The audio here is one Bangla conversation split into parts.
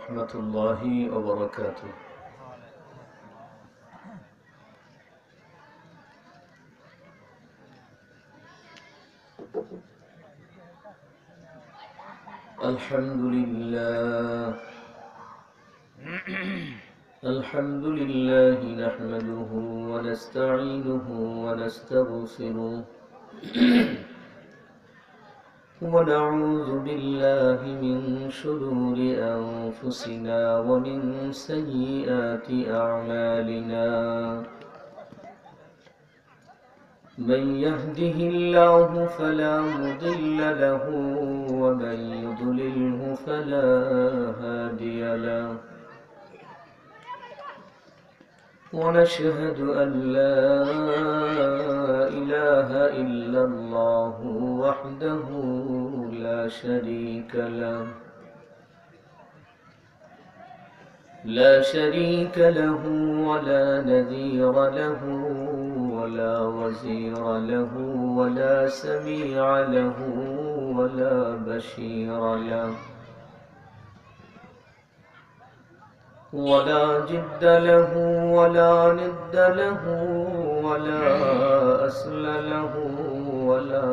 ورحمة الله وبركاته. الحمد لله الحمد لله نحمده ونستعينه ونستغفره ونعوذ بالله من شرور أنفسنا ومن سيئات أعمالنا. من يهده الله فلا مضل له ومن يضلله فلا هادي له. ونشهد أن لا إله إلا الله وحده لا شريك له ولا نذير له ولا وزير له ولا سميع له ولا بشير له ولا جد له ولا ند له ولا أصل له ولا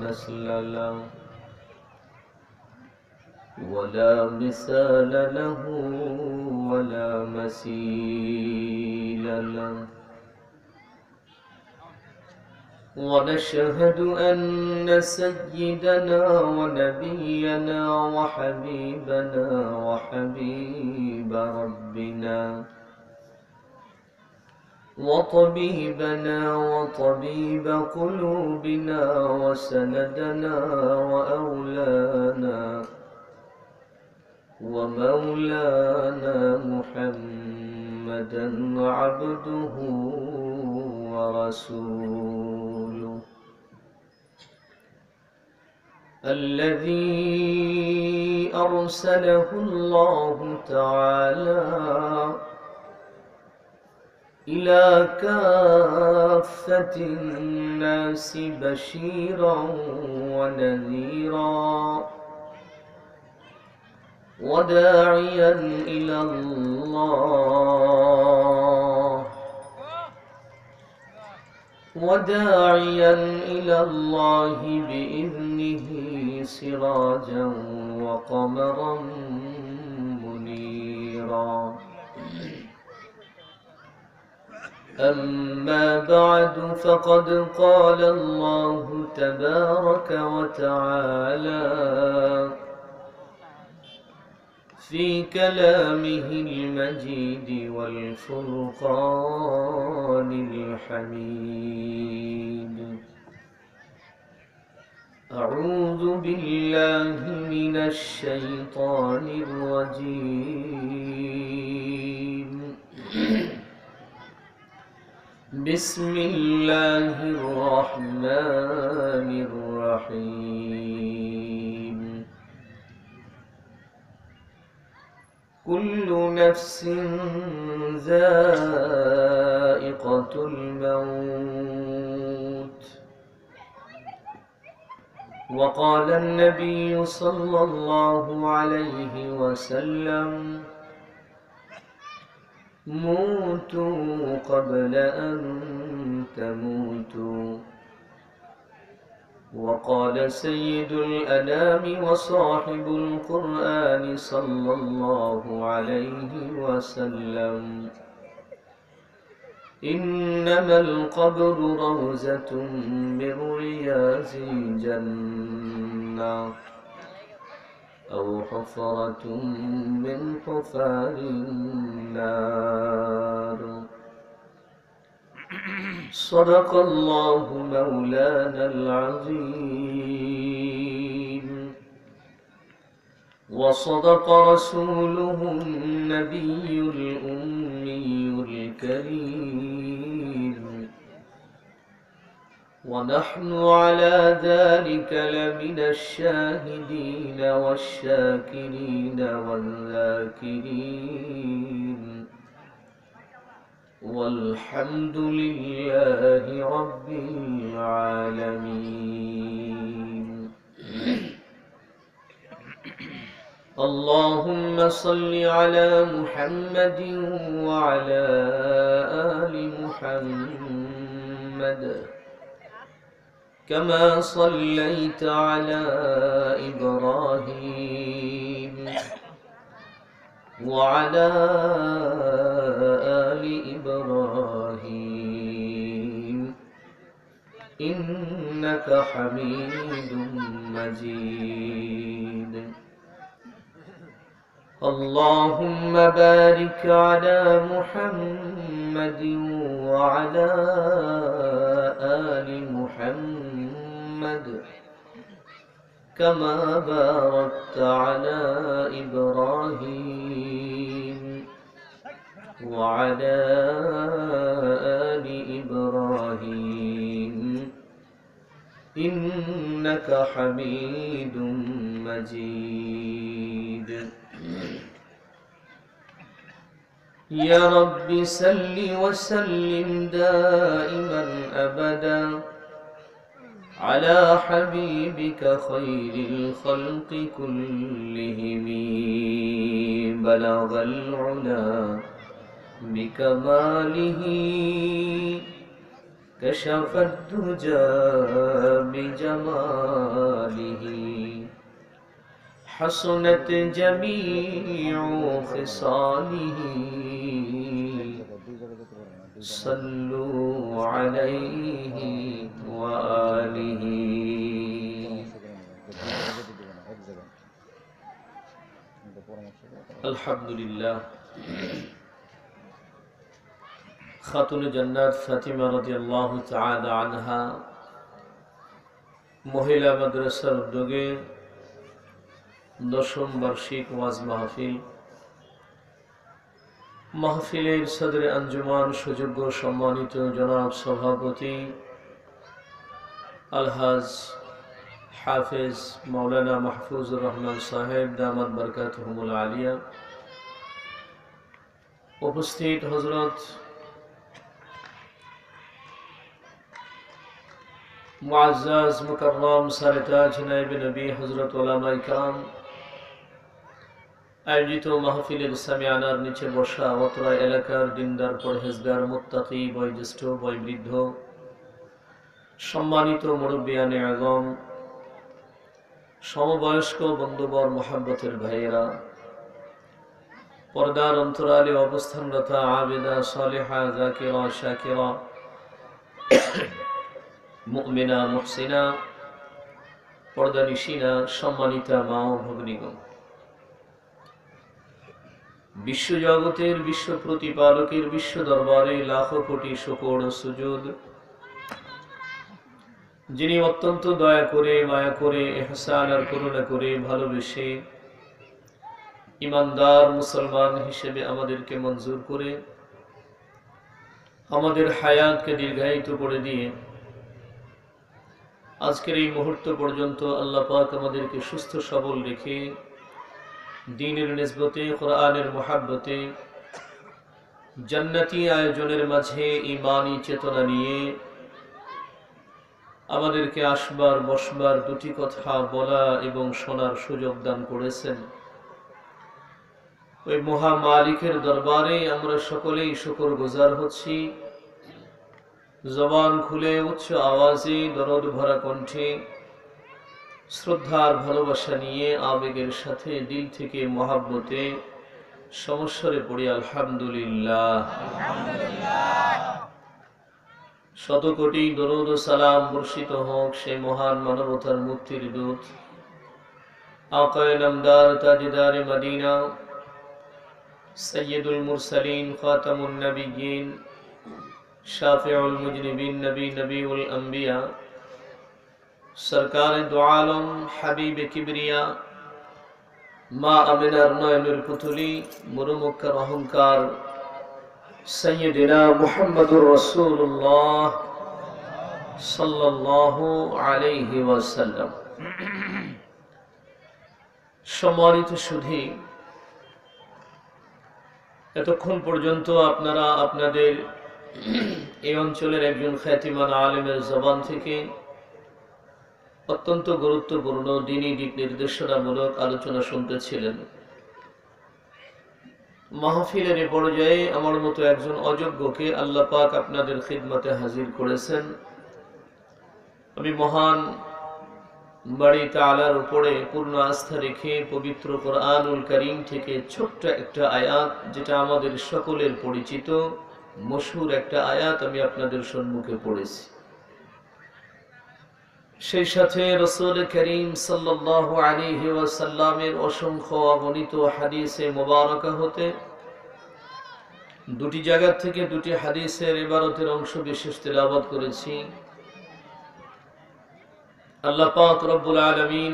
نسل له ولا مثال له ولا مثيل له. ونشهد أن سيدنا ونبينا وحبيبنا وحبيب ربنا وطبيبنا وطبيب قلوبنا وسندنا وأولانا ومولانا محمدا عبده ورسوله الذي أرسله الله تعالى إلى كافة الناس بشيرا ونذيرا وداعيا إلى الله بإذنه سراجا وقمرا منيرا. أما بعد فقد قال الله تبارك وتعالى في كلامه المجيد والفرقان الحميد. أعوذ بالله من الشيطان الرجيم. بسم الله الرحمن الرحيم. كل نفس ذائقة الموت. وقال النبي صلى الله عليه وسلم موتوا قبل أن تموتوا. وقال سيد الأنام وصاحب القرآن صلى الله عليه وسلم إنما القبر روزة من رياض الجنة أو حفرة من حفار النار. صدق الله مولانا العظيم وصدق رسوله النبي الأمي الكريم. ونحن على ذلك لمن الشاهدين والشاكرين والذاكرين والحمد لله رب العالمين. اللهم صل على محمد وعلى آل محمد كما صليت على إبراهيم وعلى آل إبراهيم إنك حميد مجيد اللهم بارك على محمد وعلى آل محمد كما باركت على إبراهيم وعلى آل إبراهيم إنك حميد مجيد يا رب صل وسلم دائما أبدا على حبيبك خير الخلق كلهم بلغ العلا بكماله كشف الدجى بجماله حسنت جميع خصاله صلوا عليه وآله الحمد لله খাতুন জান্নাত ফাতিমা রাদিয়াল্লাহু তাআলা আনহা মহিলা মাদ্রাসার উদ্যোগে দশম বার্ষিক ওয়াজ মাহফিলের সদরে আঞ্জুমান সুযোগ্য সম্মানিত জনাব সভাপতি আলহাজ হাফেজ মাওলানা মাহফুজুর রহমান সাহেব দামাত বরকাতুহুমুল আলিয়া, উপস্থিত হযরত মুআজ্জাজ মুকাররম সারতাজ নায়েবে নবী হযরত উলামা ইকরাম, আয়োজিত মাহফিলের সামিয়ানার নিচে বসা অত্র এলাকার দিনদার পরহেজগার মুত্তাকি বয়োজ্যেষ্ঠ বয়োবৃদ্ধ সম্মানিত মুরব্বিয়ানে আযম, সমবয়স্ক বন্ধুবর মুহাব্বতের ভাইয়েরা, পর্দার অন্তরালে অবস্থানরত আবেদা সালেহা যাকিরা শাকিরা মুমিনা মুহসিনা পর্দানিশিনা সম্মানিতা মা ও ভগ্নীগণ, বিশ্বজগতের বিশ্ব প্রতিপালকের বিশ্ব দরবারে লাখো কোটি শুকর ও সুজুদ, যিনি অত্যন্ত দয়া করে মায়া করে ইহসান আর করুণা করে ভালোবেসে ইমানদার মুসলমান হিসেবে আমাদেরকে মঞ্জুর করে আমাদের হায়াতকে দীর্ঘায়িত করে দিয়ে আজকের এই মুহূর্ত পর্যন্ত আল্লাহ পাক আমাদেরকে সুস্থ সবল রেখে দ্বীনের নিসবতে কোরআনের মুহাব্বতে জান্নাতি আয়োজনের মাঝে ঈমানি চেতনা নিয়ে আমাদেরকে আসবার বসবার দুটি কথা বলা এবং শোনার সুযোগ দান করেছেন। ওই মহা মালিকের দরবারে আমরা সকলেই শুকরগুজার হচ্ছি। জবান খুলে উচ্চ আওয়াজে দরদ ভরা কণ্ঠে শ্রদ্ধার ভালোবাসা নিয়ে আবেগের সাথে দিল থেকে মহাব্বতে সমস্বরে পড়ি আলহামদুলিল্লাহ। শত কোটি দরুদ ও সালাম বর্ষিত হোক সেই মহান মানবতার মুক্তির দূত আকায়ে নামদার তাজদারে মদিনা সৈয়দুল মুরসালিন খাতামুন নবিয়্যিন শাফিউল মুজনিবিন নবী নবীউল আম্বিয়া সরকার দু আলম হাবিবে কিবরিয়া মা আমিনার নয়নের পুতুলি মুরুমুক্কার অহংকার সৈয়দিনা মুহাম্মদুর রাসূলুল্লাহ সাল্লাল্লাহু আলাইহি ওয়াসাল্লাম। সম্মানিত সুধী, এতক্ষণ পর্যন্ত আপনারা আপনাদের এই অঞ্চলের একজন খ্যাতিমান আলেমের জবান থেকে অত্যন্ত গুরুত্বপূর্ণ দ্বীনি দিক নির্দেশনামূলক আলোচনা শুনতেছিলেন। মাহফিলের এ পর্যায়ে আমার মতো একজন অযোগ্যকে আল্লাহ পাক আপনাদের খিদমতে হাজির করেছেন। আমি মহান বাড়ি তাআলার উপরে পূর্ণ আস্থা রেখে পবিত্র কোরআনুল কারীম থেকে ছোট্ট একটা আয়াত, যেটা আমাদের সকলের পরিচিত মশহুর একটা আয়াত, আমি আপনাদের সম্মুখে পড়েছি। সেই সাথে রাসূল করিম সাল্লাল্লাহু আলাইহি ওয়াসাল্লামের অসংখ্য অগণিত হাদিসে মুবারাকা হতে দুটি জায়গা থেকে দুটি হাদিসের ইবারতের অংশ বিশেষ তেলাওয়াত করেছি। আল্লাহ পাক রব্বুল আলামিন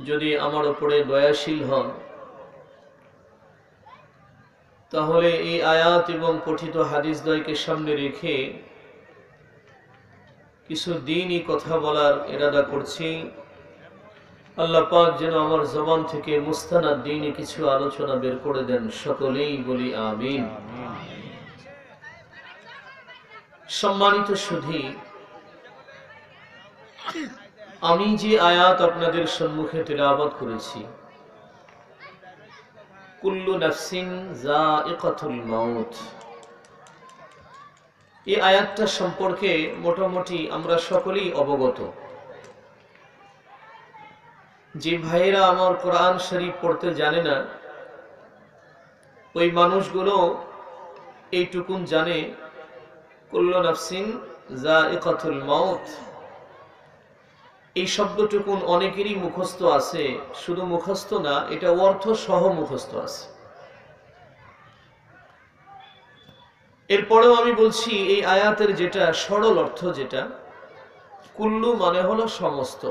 যদি আমার উপরে দয়াশীল হন, তাহলে এই আয়াত এবং পঠিত হাদিস দ্বয়কে সামনে রেখে কিছু দ্বীনি কথা বলার ইরাদা করছি। আল্লাহ পাক যেন আমার জবান থেকে মুস্তানাদ দ্বীনি কিছু আলোচনা বের করে দেন, সকলেই বলি আমিন। সম্মানিত সুধী, আমি যে আয়াত আপনাদের সম্মুখে তেলাওয়াত করেছি, কুল্লু নাফসিন যায়িকাতুল মাউত, এই আয়াতটা সম্পর্কে মোটামুটি আমরা সকলেই অবগত। যে ভাইয়েরা আমার কোরআন শরীফ পড়তে জানে না, ওই মানুষগুলো এইটুকুন জানে কুল্লু নাফসিন যায়িকাতুল মাউত, এই শব্দটুকুন অনেকেরই মুখস্থ আছে। শুধু মুখস্থ না, এটা অর্থ সহ মুখস্থ আছে। এরপরেও আমি বলছি, এই আয়াতের যেটা সরল অর্থ, যেটা কুল্লু মানে হলো সমস্ত।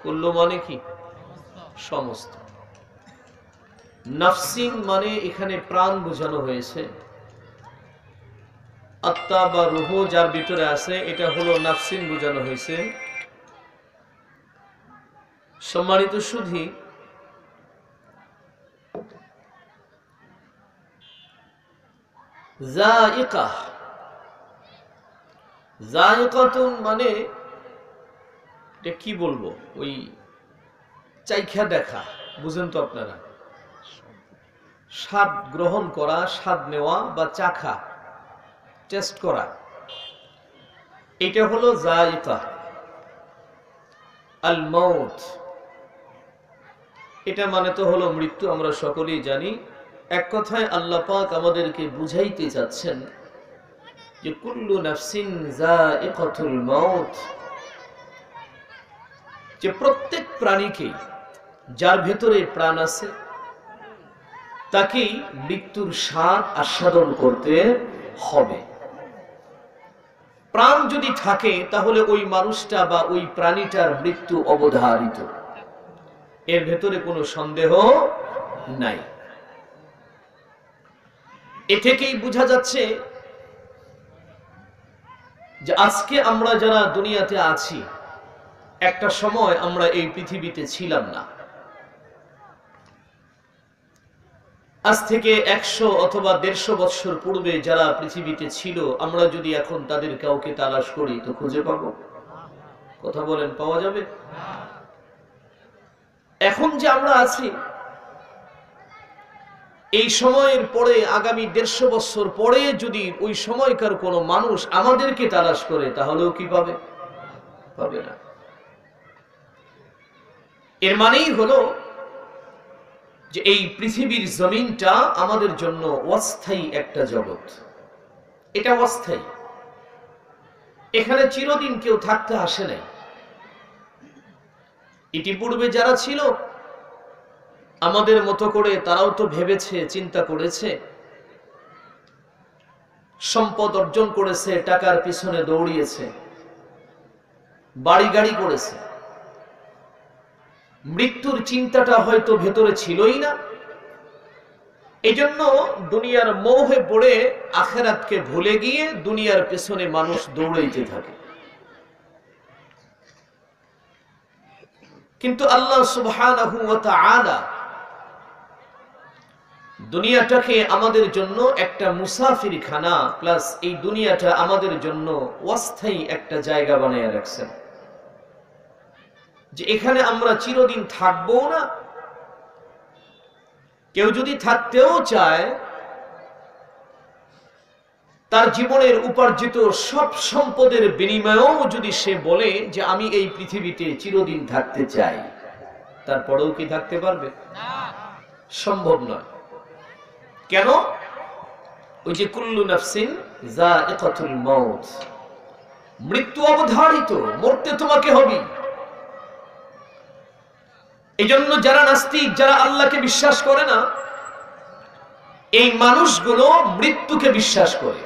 কুল্লু মানে কি? সমস্ত। নাফসিন মানে এখানে প্রাণ বোঝানো হয়েছে। আত্মা বা রূহ যার ভিতরে আছে, এটা হলো নাফসিন বোঝানো হয়েছে। সম্মানিত সুধী, যায়িকা, যায়িকাতুন মানে এটা কি বলবো, ওই চাইখা দেখা, বুঝেন তো আপনারা? স্বাদ গ্রহণ করা, স্বাদ নেওয়া বা চাখা, টেস্ট করা, এটা হলো যায়িকা। আল মাউত, এটা মানে তো হলো মৃত্যু, আমরা সকলেই জানি। এক কথায় আল্লাহ পাক আমাদেরকে বুঝাইতে চাচ্ছেন যে কুল্লু নাফসিন যায়িকাতুল মাউত, যে প্রত্যেক প্রাণীকে, যার ভেতরে প্রাণ আছে, তাকেই মৃত্যুর স্বাদ আস্বাদন করতে হবে। প্রাণ যদি থাকে, তাহলে ওই মানুষটা বা ওই প্রাণীটার মৃত্যু অবধারিত, এর ভেতরে কোনো সন্দেহ নাই। এ থেকেই বোঝা যাচ্ছে যে আজকে আমরা যারা দুনিয়াতে আছি, একটা সময় আমরা এই পৃথিবীতে ছিলাম না। আজ থেকে 100 অথবা 150 বছর পূর্বে যারা পৃথিবীতে ছিল, আমরা যদি এখন তাদের কাউকে তালাশ করি, তো খুঁজে পাবো? কথা বলেন, পাওয়া যাবে? এখন যে আমরা আছি, এই সময়ের পরে আগামী 150 বছর পরে যদি ওই সময়কার কোনো মানুষ আমাদেরকে তালাশ করে, তাহলেও কি পাবে? পাবে না। এর মানেই হলো যে এই পৃথিবীর জমিনটা আমাদের জন্য অস্থায়ী একটা জগৎ। এটা অস্থায়ী, এখানে চিরদিন কেউ থাকতে আসে নাই। ইতিপূর্বে যারা ছিল, আমাদের মতো করে তারাও তো ভেবেছে, চিন্তা করেছে, সম্পদ অর্জন করেছে, টাকার পিছনে দৌড়িয়েছে, বাড়ি গাড়ি করেছে। মৃত্যুর চিন্তাটা হয়তো ভেতরে ছিলই না। এজন্য দুনিয়ার মোহে পড়ে আখিরাতকে ভুলে গিয়ে দুনিয়ার পেছনে মানুষ দৌড়াইতে থাকে। কিন্তু আল্লাহ সুবহানাহু ওয়া তাআলা দুনিয়াটাকে আমাদের জন্য একটা মুসাফিরখানা প্লাস এই দুনিয়াটা আমাদের জন্য অস্থায়ী একটা জায়গা বানিয়ে রাখছেন। যে এখানে আমরা চিরদিন থাকবো না। কেউ যদি থাকতেও চায়, তার জীবনের উপার্জিত সব সম্পদের বিনিময়েও যদি সে বলে যে আমি এই পৃথিবীতে চিরদিন থাকতে চাই, তারপরেও কি থাকতে পারবে? সম্ভব নয়। কেন? ওই যে কুল্লু নাফসিন যায়িকাতুল মাউত, মৃত্যু অবধারিত, মরতে তোমাকে হবে। এই জন্য যারা নাস্তিক, যারা আল্লাহকে বিশ্বাস করে না, এই মানুষগুলো মৃত্যুকে বিশ্বাস করে,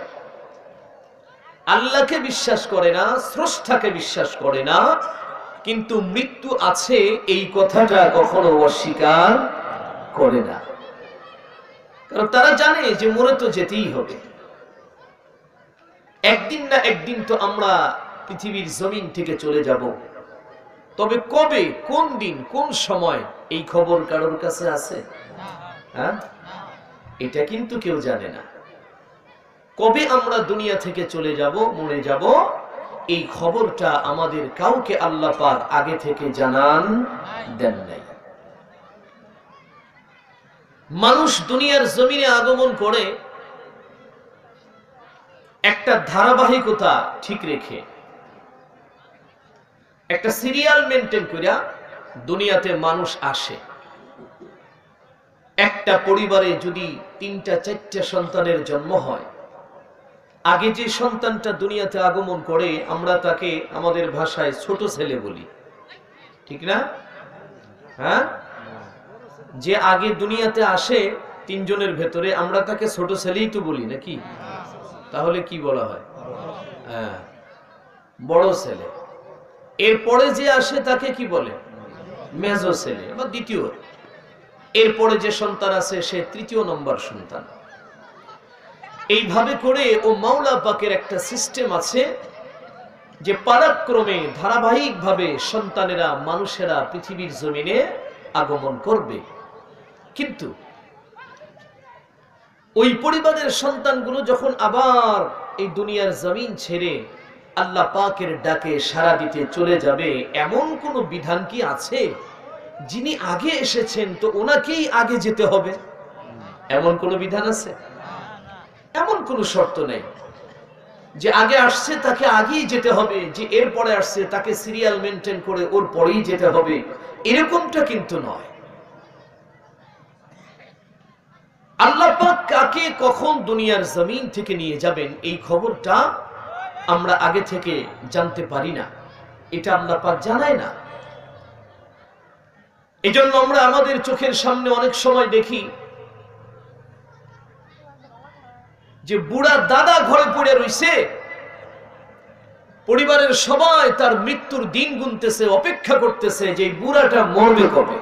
আল্লাহকে বিশ্বাস করে না, স্রষ্টাকে বিশ্বাস করে না, কিন্তু মৃত্যু আছে এই কথাটা কখনো অস্বীকার করে না। কারণ তারা জানে যে মরে তো যেতেই হবে, একদিন না একদিন তো আমরা পৃথিবীর জমিন থেকে চলে যাব। তবে কবে, কোন দিন, কোন সময়, এই খবর কারোর কাছে আছে? হ্যাঁ, এটা কিন্তু কেউ জানে না। কবে আমরা দুনিয়া থেকে চলে যাব, মরে যাব, এই খবরটা আমাদের কাউকে আল্লাহ পাক আগে থেকে জানান দেন নাই। মানুষ দুনিয়ার জমিনে আগমন করে একটা ধারাবাহিকতা ঠিক রেখে, একটা সিরিয়াল মেনটেন করিয়া দুনিয়াতে মানুষ আসে। একটা পরিবারে যদি 3টা 4টা সন্তানের জন্ম হয়, আগে যে সন্তানটা দুনিয়াতে আগমন করে আমরা তাকে আমাদের ভাষায় ছোট ছেলে বলি, ঠিক না? হ্যাঁ, যে আগে দুনিয়াতে আসে 3 জনের ভেতরে, আমরা তাকে ছোট ছেলেই তো বলি নাকি? তাহলে কি বলা হয়? হ্যাঁ, বড় ছেলে। এরপরে যে আসে তাকে কি বলে? মেজো ছেলে বা দ্বিতীয়। এরপরে যে সন্তান আছে সে 3য় নম্বর সন্তান। এইভাবে করে ও মাওলা পাকের একটা সিস্টেম আছে যে পারাক্রমে ধারাবাহিকভাবে সন্তানেরা, মানুষেরা পৃথিবীর জমিনে আগমন করবে। কিন্তু ওই পরিবারের সন্তানগুলো যখন আবার এই দুনিয়ার জমিন ছেড়ে আল্লাহ পাকের ডাকে সাড়া দিতে চলে যাবে, এমন কোন বিধান কি আছে যিনি আগে এসেছেন তো ওনাকেই আগে যেতে হবে? এমন কোন বিধান আছে? এমন কোন শর্ত নেই যে আগে আসছে তাকে আগেই যেতে হবে, যে এরপরে আসছে তাকে সিরিয়াল মেনটেন করে ওর পরেই যেতে হবে, এরকমটা কিন্তু নয়। আল্লাহ পাক কাকে কখন দুনিয়ার জমিন থেকে নিয়ে যাবেন এই খবরটা আমরা আগে থেকে জানতে পারি না, এটা আল্লাহ পাক জানায় না। এজন্য আমরা আমাদের চোখের সামনে অনেক সময় দেখি যে বুড়া দাদা ঘরে পড়ে রইছে, পরিবারের সবাই তার মৃত্যুর দিন গুনতেছে, অপেক্ষা করতেছে যে বুড়াটা মরবে কবে।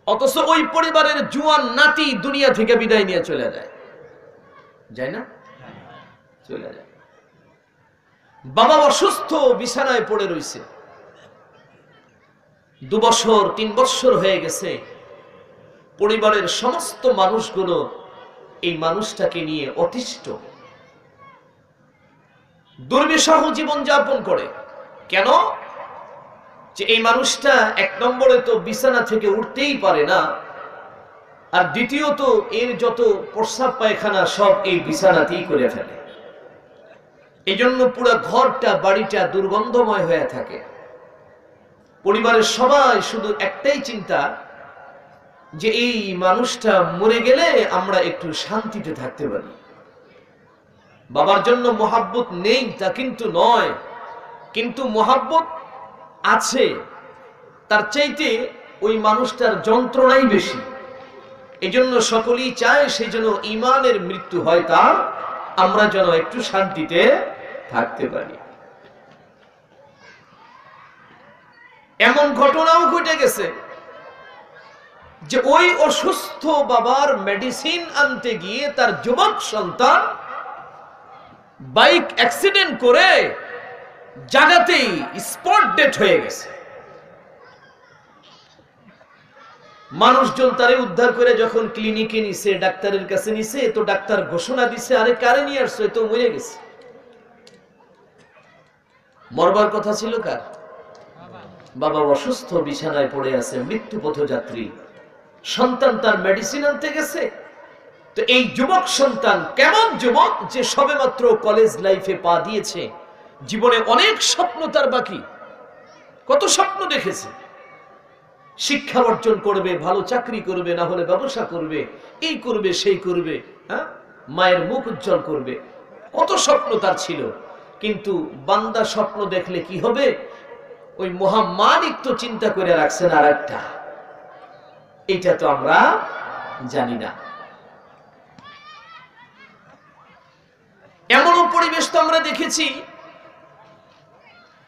অথচ ওই পরিবারের জুয়ান নাতি দুনিয়া থেকে বিদায় নিয়ে চলে যায়, যায় না? চলে যায়। বাবা অসুস্থ, বিছানায় পড়ে রইছে, 2 বছর 3 বছর হয়ে গেছে। পরিবারের সমস্ত মানুষগুলো এই মানুষটাকে নিয়ে অতিষ্ঠ, দুর্বিষহ জীবন যাপন করে। কেন? যে এই মানুষটা 1 নম্বরে তো বিছানা থেকে উঠতেই পারে না, আর দ্বিতীয়ত এর যত প্রস্রাব পায়খানা সব এই বিছানাতেই করে ফেলে। এই জন্য পুরো ঘরটা, বাড়িটা দুর্গন্ধময় হয়ে থাকে। পরিবারের সবাই শুধু একটাই চিন্তা যে এই মানুষটা মরে গেলে আমরা একটু শান্তিতে থাকতে পারি। বাবার জন্য মহাব্বত নেই তা কিন্তু নয়, কিন্তু মহাব্বত আছে, তার চাইতে ওই মানুষটার যন্ত্রণাই বেশি। এজন্য সকলেই চায় সেই জন্য ঈমানের মৃত্যু হয় তার, আমরা যেন একটু শান্তিতে থাকতে পারি। এমন ঘটনাও ঘটে গেছে যে ওই অসুস্থ বাবার মেডিসিন আনতে গিয়ে তার যুবক সন্তান বাইক অ্যাক্সিডেন্ট করে জায়গাতেই স্পট ডেথ হয়ে গেছে। মানুষজন তারে উদ্ধার করে যখন ক্লিনিকে নিছে, ডাক্তারের কাছে নিছে, তো ডাক্তার ঘোষণা দিছে, আরে কারে নিয়ে আসছো, তো মরে গেছে। মরবার কথা ছিল কার? বাবা অসুস্থ, বিছানায় পড়ে আছে, মৃত্যু পথযাত্রী। সন্তান তার মেডিসিন আনতে গেছে। তো এই যুবক সন্তান কেমন যুবক যে সবেমাত্র কলেজ লাইফে পা দিয়েছে, জীবনে অনেক স্বপ্ন তার বাকি, কত স্বপ্ন দেখেছে, শিক্ষা অর্জন করবে, ভালো চাকরি করবে, না হলে ব্যবসা করবে, এই করবে সেই করবে, হ্যাঁ, মায়ের মুখ উজ্জ্বল করবে, কত স্বপ্ন তার ছিল। কিন্তু বান্দা স্বপ্ন দেখলে কি হবে, ওই মহামালিক তো চিন্তা করে রাখছেন আর একটা, এটা তো আমরা জানি না। এমনও পরিবেশ তো আমরা দেখেছি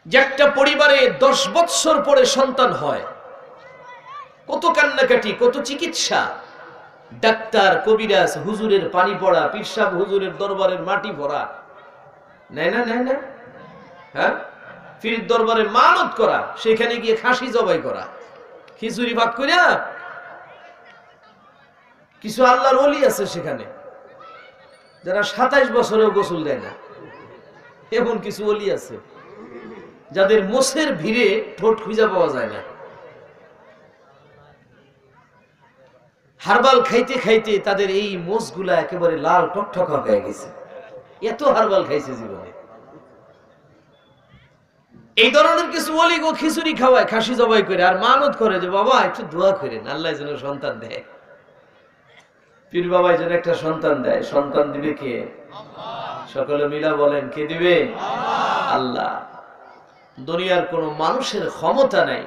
যে একটা পরিবারে 10 বৎসর পরে সন্তান হয়, কত কান্নাকাটি, কত চিকিৎসা, ডাক্তার, কবিরাজ, হুজুরের পানি পড়া, পীর সাহেব হুজুরের দরবারের মাটি ভরা, নেয় না, হ্যাঁ, পীর দরবারে মানত করা, সেখানে গিয়ে খাসি জবাই করা, খিচুড়ি ভাত কইরা। কিছু আল্লাহর ওলি আছে সেখানে যারা 27 বছরেও গোসল দেয় না, এমন কিছু ওলি আছে যাদের মোষের ভিড়ে ঠোঁট খুঁজে পাওয়া যায় না। হারবাল খাইতে খাইতে তাদের এই মোষগুলা একেবারে লাল টকটকা হয়ে গেছে, এত হারবাল খাইছে জীবনে। এই ধরনের কিছু ওলি গো খিচুড়ি খাওয়ায়, খাসি জবাই করে, আর মানত করে যে বাবা একটু দোয়া করেন, আল্লাহ যেন সন্তান দেয়, পীর বাবা যেন একটা সন্তান দেয়। সন্তান দিবে কে? সকলে মিলা বলেন, কে দিবে? আল্লাহ। দুনিয়ার কোন মানুষের ক্ষমতা নাই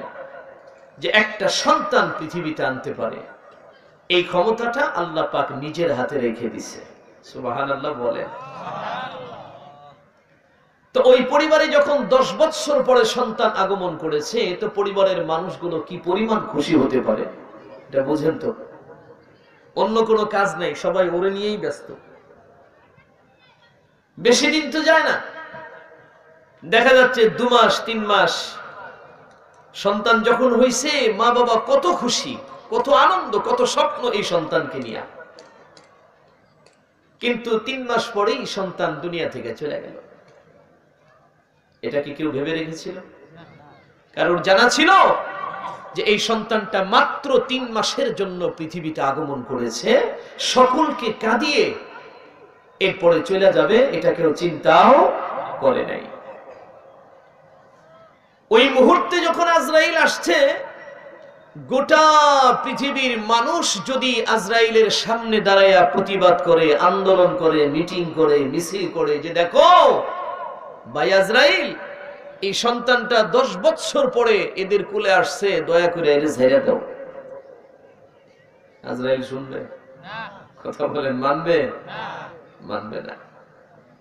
যে একটা সন্তান পৃথিবীতে আনতে পারে, এই ক্ষমতাটা আল্লাহ পাক নিজের হাতে রেখে দিছে। সুবহানাল্লাহ বলেন। তো ওই পরিবারে যখন 10 বৎসর পরে সন্তান আগমন করেছে, তো পরিবারের মানুষগুলো কি পরিমাণ খুশি হতে পারে এটা বুঝেন তো। অন্য কোনো কাজ নেই, সবাই ওরে নিয়েই ব্যস্ত। বেশি দিন তো যায় না, দেখা যাচ্ছে 2 মাস 3 মাস সন্তান যখন হইছে, মা বাবা কত খুশি, কত আনন্দ, কত স্বপ্ন এই সন্তানকে নিয়ে। কিন্তু 3 মাস পরেই সন্তান দুনিয়া থেকে চলে গেল। এটা কি কেউ ভেবে রেখেছিল? কারণ জানা ছিল যে এই সন্তানটা মাত্র 3 মাসের জন্য পৃথিবীতে আগমন করেছে, সকলকে কাঁদিয়ে এরপরে চলে যাবে, এটা কেউ চিন্তাও করে নাই। ওই মুহূর্তে যখন আজরাইল আসছে, গোটা পৃথিবীর মানুষ যদি আজরাইলের সামনে দাঁড়াইয়া প্রতিবাদ করে, আন্দোলন করে, মিটিং করে, মিছিল করে যে দেখো ভাই আজরাইল, এই সন্তানটা 10 বৎসর পরে এদের কুলে আসছে, দয়া করে এর ছেড়ে দাও, আজরাইল শুনবে? কথা বলেন, মানবে? মানবে না।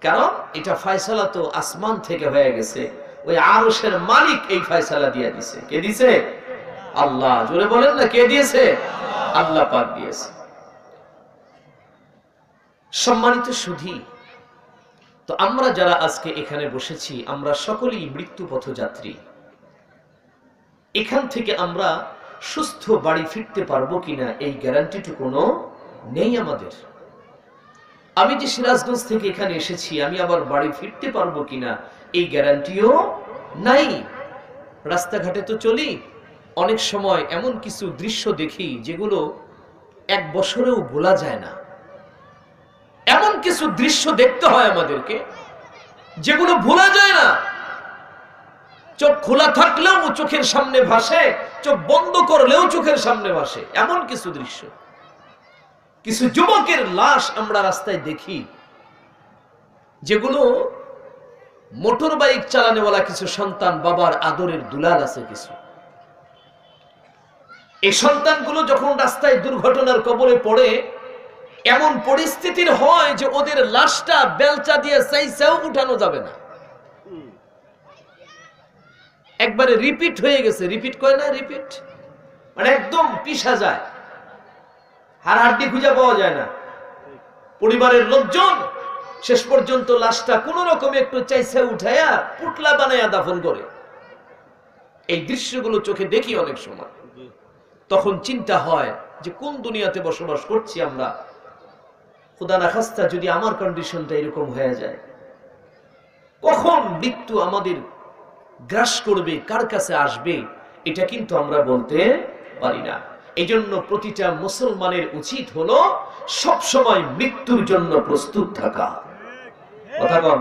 কারণ এটা ফয়সালা তো আসমান থেকে হয়ে গেছে, ওই আরশের মালিক এই ফয়সালা দিয়ে দিয়েছে। কে দিয়েছে? আল্লাহ। জোরে বলেন না, কে দিয়েছে? আল্লাহ পাক দিয়েছে। সম্মানিত সুধী, তো আমরা যারা আজকে এখানে বসেছি, আমরা সকলেই মৃত্যু পথযাত্রী। এখান থেকে আমরা সুস্থ বাড়ি ফিরতে পারবো কিনা এই গ্যারান্টিটুকু নেই আমাদের। আমি যে সিরাজগঞ্জ থেকে এখানে এসেছি, আমি আবার বাড়ি ফিরতে পারবো কিনা এই গ্যারান্টিও নাই। রাস্তাঘাটে তো চলি, অনেক সময় এমন কিছু দৃশ্য দেখি যেগুলো 1 বছরেও ভোলা যায় না। এমন কিছু দৃশ্য দেখতে হয় আমাদেরকে যেগুলো ভোলা যায় না। চোখ খোলা থাকলেও চোখের সামনে ভাসে, চোখ বন্ধ করলেও চোখের সামনে ভাসে, এমন কিছু দৃশ্য। কিছু যুবকের লাশ আমরা রাস্তায় দেখি, যেগুলো মোটর বাইক চালানোওয়ালা কিছু সন্তান, বাবার আদরের দুলাল আছে কিছু। এই সন্তানগুলো যখন রাস্তায় দুর্ঘটনার কবলে পড়ে, এমন পরিস্থিতির হয় যে ওদের লাশটা বেলচা দিয়ে চাইছেও উঠানো যাবে না, একবারে রিপিট হয়ে গেছে। রিপিট কয় না, রিপিট মানে একদম পিষা যায়, হাড়হাড্ডি খুঁজে পাওয়া যায় না। পরিবারের লোকজন শেষ পর্যন্ত লাশটা কোন রকমে একটু চাইছে উঠায়া পুটলা বানায়া দাফন করে। এই দৃশ্যগুলো চোখে দেখি অনেক সময়, তখন চিন্তা হয় যে কোন দুনিয়াতে বসবাস করছি আমরা। খোদা না খাস্তা যদি আমার কন্ডিশনটা এরকম হয়ে যায়, কখন মৃত্যু আমাদের গ্রাস করবে, কার কাছে আসবে, এটা কিন্তু আমরা বলতে পারি না। এই জন্য প্রতিটা মুসলমানের উচিত হলো সব সময় মৃত্যুর জন্য প্রস্তুত থাকা।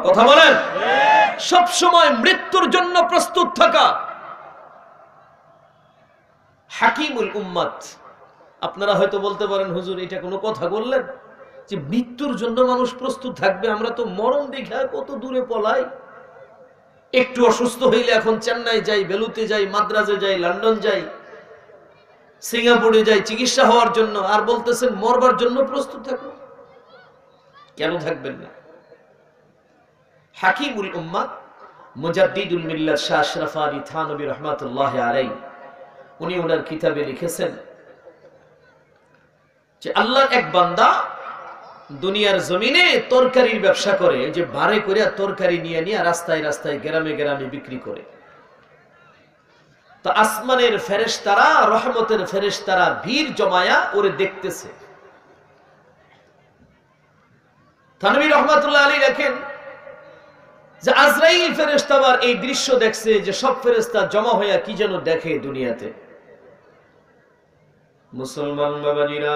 কথা বলেন, সব সময় মৃত্যুর জন্য প্রস্তুত থাকা। হাকিমুল উম্মাত। আপনারা হয়তো বলতে পারেন, হুজুর এটা কোনো কথা বললেন যে মৃত্যুর জন্য মানুষ প্রস্তুত থাকবে? আমরা তো মরণ দেখে কত দূরে পলাই। একটু অসুস্থ হইলে এখন চেন্নাই যাই, বেলুতে যাই, মাদ্রাজে যাই, লন্ডন যাই, সিঙ্গাপুরে যাই চিকিৎসা হওয়ার জন্য, আর বলতেছেন মরবার জন্য প্রস্তুত থাকবো। কেন থাকবেন না? হাকিমুল উম্মাত মুজাদ্দিদুল মিল্লাত শাহ আশরাফ আলী থানভী রাহমাতুল্লাহি আলাইহি উনি ওনার কিতাবে লিখেছেন যে আল্লাহর এক বান্দা দুনিয়ার জমিনে তরকারির ব্যবসা করে, যে বারে করে তরকারি নিয়ে নিয়ে রাস্তায় রাস্তায় গ্রামে গ্রামে বিক্রি করে। তো আসমানের ফেরেশতারা, রহমতের ফেরেশতারা ভিড় জমায়া ওরে দেখতেছে। থানভী রাহমাতুল্লাহি আলাইহি লেখেন যে আজরাইল ফেরেশতা আবার এই দৃশ্য দেখছে, যে সব ফেরেশতা জমা হইয়া কি যেন দেখে দুনিয়াতে। মুসলমান বাবাজিরা,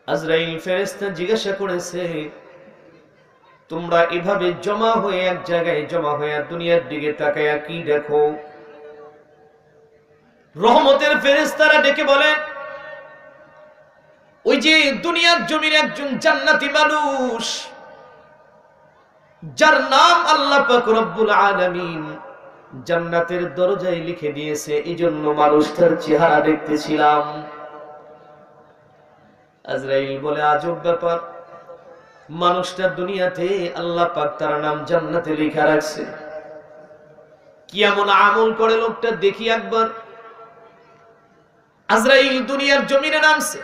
আজরাইল ফেরেশতা জিজ্ঞাসা করেছে, তোমরা এভাবে জমা হয়ে এক জায়গায় জমা হয়ে দুনিয়ার দিকে তাকায়া কি দেখো? রহমতের ফেরেশতারা ডেকে বলে, ওই যে দুনিয়ার জমিনে একজন জান্নাতি মানুষ, যার নাম আল্লাহ পাক রব্বুল আলামিন জান্নাতের দরজায় লিখে দিয়েছে, এইজন্য মানুষটার চেহারা দেখতেছিলাম। আজরাইল বলে, আজব ব্যাপার, মানুষটা দুনিয়াতে আল্লাহ পাক তার নাম জান্নাতে লেখা রাখছে, কি এমন আমল করে লোকটা দেখি একবার। আজরাইল দুনিয়ার জমিনে নামছে।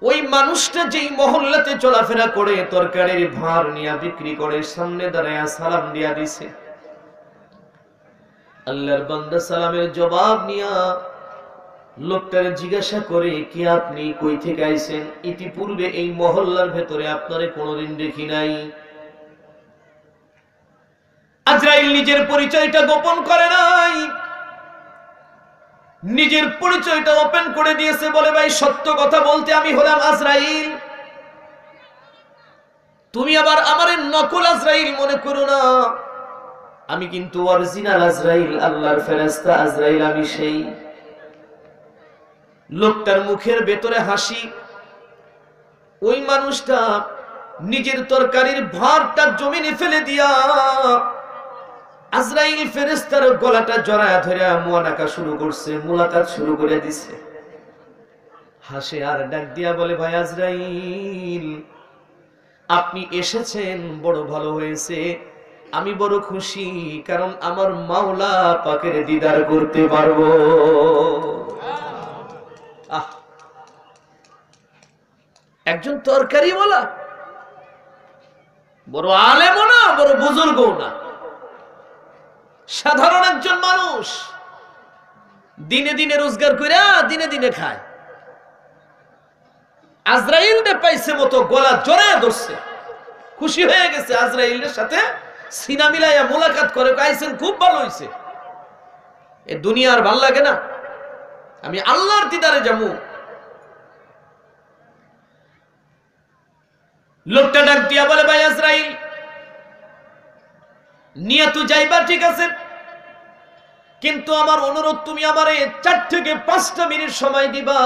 ওই মানুষটা যেই মহল্লাতে চলাফেরা করে, তরকারির ভার নিয়ে বিক্রি করে, সামনে দাঁড়ায় সালাম দিয়া দিছে। আল্লাহর বান্দা সালামের জবাব নিয়া লোকটার জিজ্ঞাসা করে, কি আপনি কই থেকে আইছেন? ইতিপূর্বে এই মহল্লার ভেতরে আপনারে কোনোদিন দেখি নাই। আজরাইল নিজের পরিচয়টা গোপন করে নাই, নিজের পরিচয়টা ওপেন করে দিয়েছে। বলে, ভাই সত্য কথা বলতে আমি হলাম আজরাইল, তুমি আবার আমারে নকল আজরাইল মনে করো না, আমি কিন্তু অরিজিনাল আজরাইল, আল্লাহর ফেরেশতা আজরাইল, আমি সেই। লোকটার মুখের ভেতরে হাসি। ওই মানুষটা নিজের তরকারির ভারটা জমিনে ফেলে দিয়া আজরাইল ফেরেশতার গলাটা জড়ায়া ধরে মুআনাকা শুরু করছে, মুলাকাত শুরু করে দিছে। হাসে আর ডাক দিয়া বলে, ভাই আজরাইল, আপনি এসেছেন, বড় ভালো হয়েছে, আমি বড় খুশি, কারণ আমার মাওলা পাকের দিদার করতে পারবো। একজন তরকারিওয়ালা, বড় আলেমও না, বড় বুজুর্গও না, সাধারণ একজন মানুষ, দিনে দিনে রোজগার করে দিনে দিনে খায়। আজরাইলকে পাইছে মতো গলা জড়ায় ধরছে, খুশি হয়ে গেছে। আজরাইলের সাথে সিনা মিলাইয়া মোলাকাত করে, কাইছেন খুব ভালো হইছে, এ দুনিয়ার ভাল লাগে না, আমি আল্লাহর দিদারে যাবো। লোকটা ডাক দিয়া বলে, ভাই আজরাইল, নিয়ে তো যাইবা ঠিক আছে, কিন্তু আমার অনুরোধ, তুমি আমারে 4 থেকে 5টা মিনিট সময় দিবা,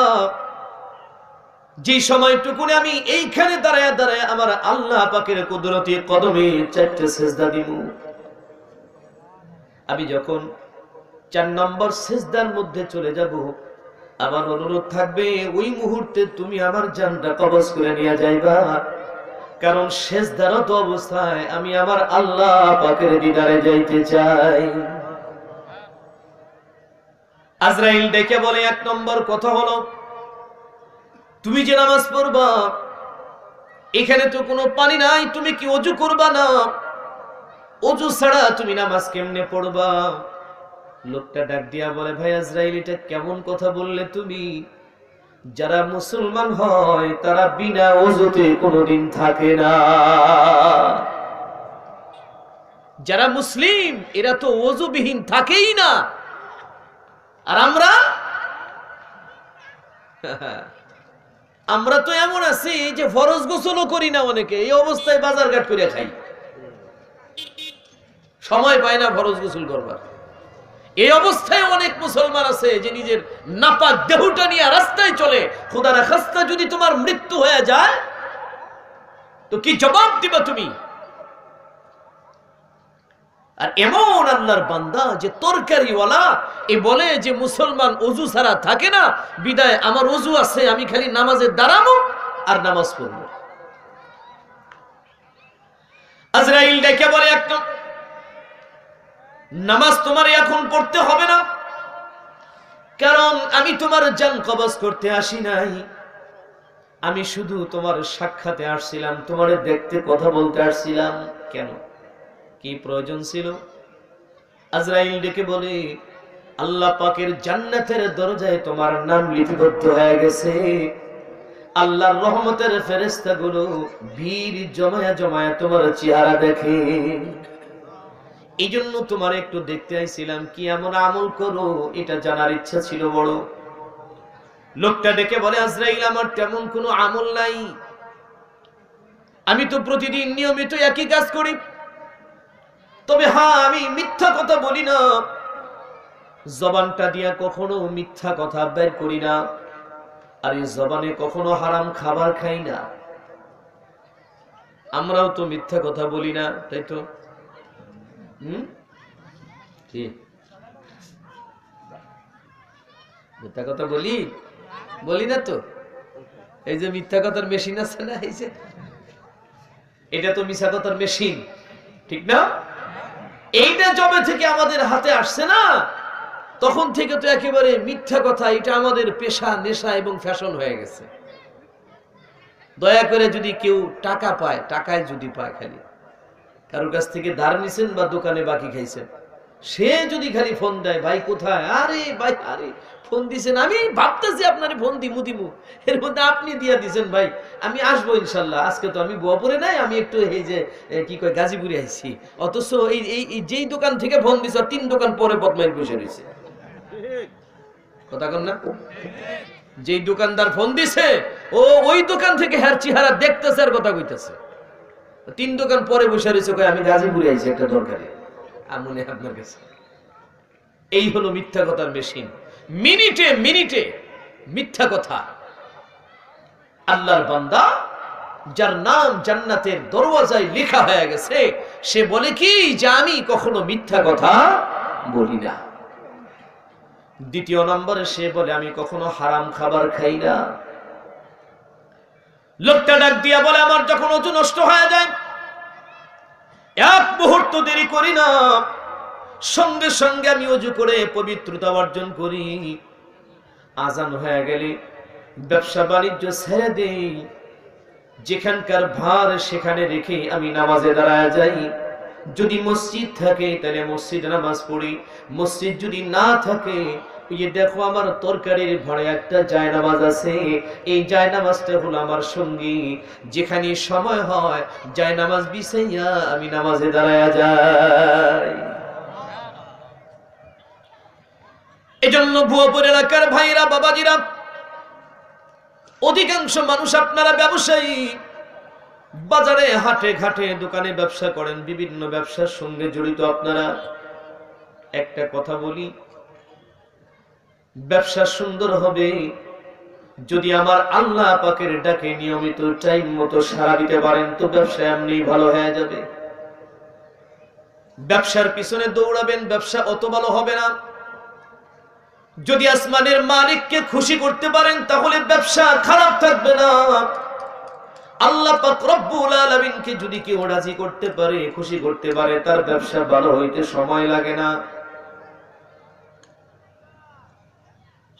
যে সময়টুকুনে আমি এইখানে দাঁড়ায় দাঁড়ায় আমার আল্লাহ পাকের কুদরতি কদমে 4টে সিজদা দিব। আমি যখন 4 নম্বর সিজদার মধ্যে চলে যাব, আমার অনুরোধ থাকবে ওই মুহূর্তে তুমি আমার জানটা কবজ করে নিয়ে যাইবা, কারণ সিজদারত অবস্থায় আমি আমার আল্লাহ পাকের দিদারে যাইতে চাই। আজরাইল ডেকে বলে, 1 নম্বর কথা হলো, তুমি যে নামাজ পড়বা, এখানে তো কোনো পানি নাই, তুমি কি ওযু করবা না? ওযু ছাড়া তুমি নামাজ কেমনে পড়বা? লোকটা ডাক দিয়া বলে, ভাই আজরাইল, এটা কেমন কথা বললে তুমি? যারা মুসলমান হয় তারা বিনা ওযুতে কোনোদিন থাকে না। যারা মুসলিম এরা তো ওযুবিহীন থাকেই না, আর আমরা তো এমন আছি যে ফরজ গোসলও করি না, অনেকে এই অবস্থায় বাজার ঘাট করে খাই, সময় পায় না ফরজ গোসল করবার। এই অবস্থায় অনেক মুসলমান আছে যে নিজের নাপাক দেহটা নিয়ে রাস্তায় চলে। খোদা না খাস্তা যদি তোমার মৃত্যু হয়ে যায় তো কি জবাব দিবা তুমি? আর এমন আল্লাহর বান্দা যে তরকারিওয়ালা, এ বলে যে মুসলমান ওযু ছাড়া থাকে না, বিদায় আমার ওযু আছে, আমি খালি নামাজে দাঁড়াবো আর নামাজ পড়ব। আজরাইল ডেকে বলে, একদম নামাজ তোমার এখন পড়তে হবে না, কারণ আমি তোমার জান কবজ করতে আসি নাই, আমি শুধু তোমার সাক্ষাতে আসছিলাম, তোমার দেখতে কথা বলতে আসছিলাম। কেন, কি প্রয়োজন ছিল? আজরাইল ডেকে বলে, আল্লাহ পাকের জান্নাতের দরজায় তোমার নাম লিপিবদ্ধ হয়ে গেছে, আল্লাহর রহমতের ফেরেশতাগুলো ভিড় জমায়া জমায়া তোমার চেহারা দেখে, এই জন্য তোমার একটু দেখতে আইছিলাম, কি এমন আমল করো এটা জানার ইচ্ছা ছিল বড়। লোকটা ডেকে বলে, আজরাইল আমার তেমন কোনো আমল নাই, আমি তো প্রতিদিন নিয়মিত একই কাজ করি, তবে হ্যাঁ আমি মিথ্যা কথা বলি না, জবানটা দিয়া কখনো মিথ্যা কথা বের করি না, আর এই জবানে কখনো হারাম খাবার খাই না। আমরাও তো মিথ্যা কথা বলি না, তাই তো? মিথ্যা কথা বলি না তো? এই যে মিথ্যা কথার মেশিন আছে না, এই যে এটা তো মিথ্যা কথার মেশিন, ঠিক না? এইটা যবে থেকে আমাদের হাতে আসছে না, তখন থেকে তো একেবারে মিথ্যা কথা, এটা আমাদের পেশা, নেশা এবং ফ্যাশন হয়ে গেছে। দয়া করে যদি কেউ টাকা পায়, টাকায় যদি পায়, খালি কারোর কাছ থেকে ধার নিছেন বা দোকানে বাকি খাইছেন, সে যদি খালি ফোন দেয়, ভাই কোথায়, আরে ভাই আরে ফোন দিছেন, আমি ভাবতেছি আপনারে ফোন দিমু, এর মধ্যে আপনি দিয়া দিছেন, ভাই আমি আসবো ইনশাল্লাহ, আজকে তো আমি বোয়াপুরে নাই, আমি একটু এই যে কি কয় গাজীপুরে আইছি, অথচ এই যেই দোকান থেকে ফোন দিছে 3 দোকান পরে বদমাইল বসে রয়েছে। কথা কন না? যেই দোকানদার ফোন দিছে ও ওই দোকান থেকে হ্যার চেহারা দেখতেছে আর কথা কইতেছে, 3 দোকান পরে বসে রয়েছে, কয় আমি গাজীপুরে আইছি একটা দরকারে, আমনে আপনার কাছে। এই হলো মিথ্যা কথার মেশিন, মিনিটে মিনিটে মিথ্যা কথা। আল্লাহর বান্দা যার নাম জান্নাতের দরওয়াজায় লেখা হয়ে গেছে, সে বলে কি যে আমি কখনো মিথ্যা কথা বলি না। দ্বিতীয় নম্বরে সে বলে আমি কখনো হারাম খাবার খাই না। লোকটা ডাক দিয়া বলে, আমার যখন ওযু নষ্ট হয়ে যায়, এক মুহূর্ত দেরি করি না, সঙ্গে সঙ্গে আমি ওযু করে পবিত্রতা অর্জন করি, আজান হয়ে গেলে ব্যবসা বাণিজ্য ছেড়ে দেই, যেখানকার ভার সেখানে রেখে আমি নামাজে দাঁড়ায় যাই। যদি মসজিদ থাকে তাহলে মসজিদে নামাজ পড়ি, মসজিদ যদি না থাকে, এই দেখো আমার তরকারির ভাড়ে একটা জায়নামাজ আছে, এই জায়নামাজটা হলো আমার সঙ্গী, যেখানে সময় হয় জায়নামাজ বিছাইয়া আমি নামাজে দাঁড়ায় যাই। এজন্য ভুয়াপুর এলাকার ভাইরা, বাবাজিরা, অধিকাংশ মানুষ আপনারা ব্যবসায়ী, বাজারে হাটে ঘাটে দোকানে ব্যবসা করেন, বিভিন্ন ব্যবসার সঙ্গে জড়িত আপনারা। একটা কথা বলি, ব্যবসা সুন্দর হবে যদি আমার আল্লাহ পাকের ডাকে নিয়মিত টাইম মতো সাড়া দিতে পারেন, তো ব্যবসা এমনি ভালো হয়ে যাবে। ব্যবসার পিছনে দৌড়াবেন, ব্যবসা অত ভালো হবে না। যদি আসমানের মালিককে খুশি করতে পারেন, তাহলে ব্যবসা খারাপ থাকবে না। আল্লাহ পাক রব্বুল আলামিনকে যদি কেউ রাজি করতে পারে, খুশি করতে পারে, তার ব্যবসা ভালো হইতে সময় লাগে না।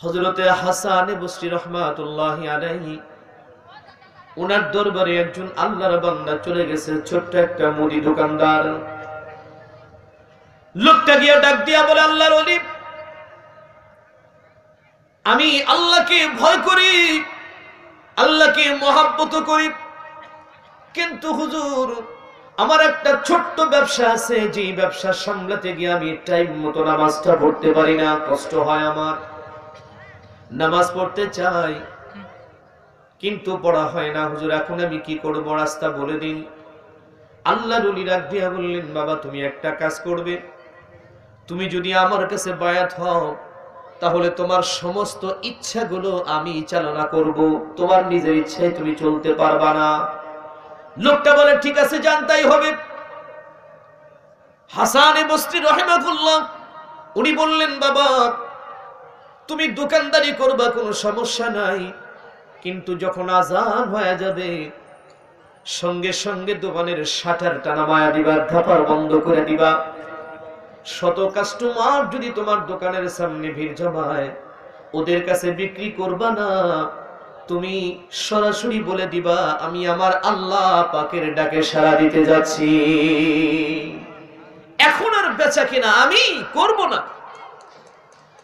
হযরতে হাসান বসরি রাহমাতুল্লাহি আলাইহি, ওনার দরবারে একজন আল্লাহর বান্দা চলে গেছে, ছোট্ট একটা মুদি দোকানদার। লোকটা গিয়ে ডাক দিয়া বলে, আল্লাহর ওলি, আমি আল্লাহকে ভয় করি, আল্লাহকে মহব্বত করি, কিন্তু হুজুর আমার একটা ছোট্ট ব্যবসা আছে, যে ব্যবসা সামলাতে গিয়ে আমি টাইম মতো নামাজটা পড়তে পারি না, কষ্ট হয় আমার। নামাজ পড়তে চাই কিন্তু পড়া হয় না। হুজুর এখন আমি কি করব, রাস্তা বলে দিন। আল্লাহর ওলি রাগ দিয়া বললেন, বাবা তুমি একটা কাজ করবে, তুমি যদি আমার কাছে বায়াত হও তাহলে তোমার সমস্ত ইচ্ছাগুলো আমি চালনা করব, তোমার নিজের ইচ্ছায় তুমি চলতে পারবা না। লোকটা বলে ঠিক আছে, জানতাই হবে। হাসান বসরি রাহিমাহুল্লাহ উনি বললেন, বাবা তুমি দোকানদারি করবা কোনো সমস্যা নাই, কিন্তু যখন আজান হয়ে যাবে সঙ্গে সঙ্গে দোকানের শাটারটা নামায়া দিবা, ধাপার বন্ধ করে দিবা। শত কাস্টমার যদি তোমার দোকানের সামনে ভিড় জমায়, ওদের কাছে বিক্রি করবা না, তুমি সরাসরি বলে দিবা আমি আমার আল্লাহ পাকের ডাকে সাড়া দিতে যাচ্ছি, এখন আর বেচা কিনা আমি করব না,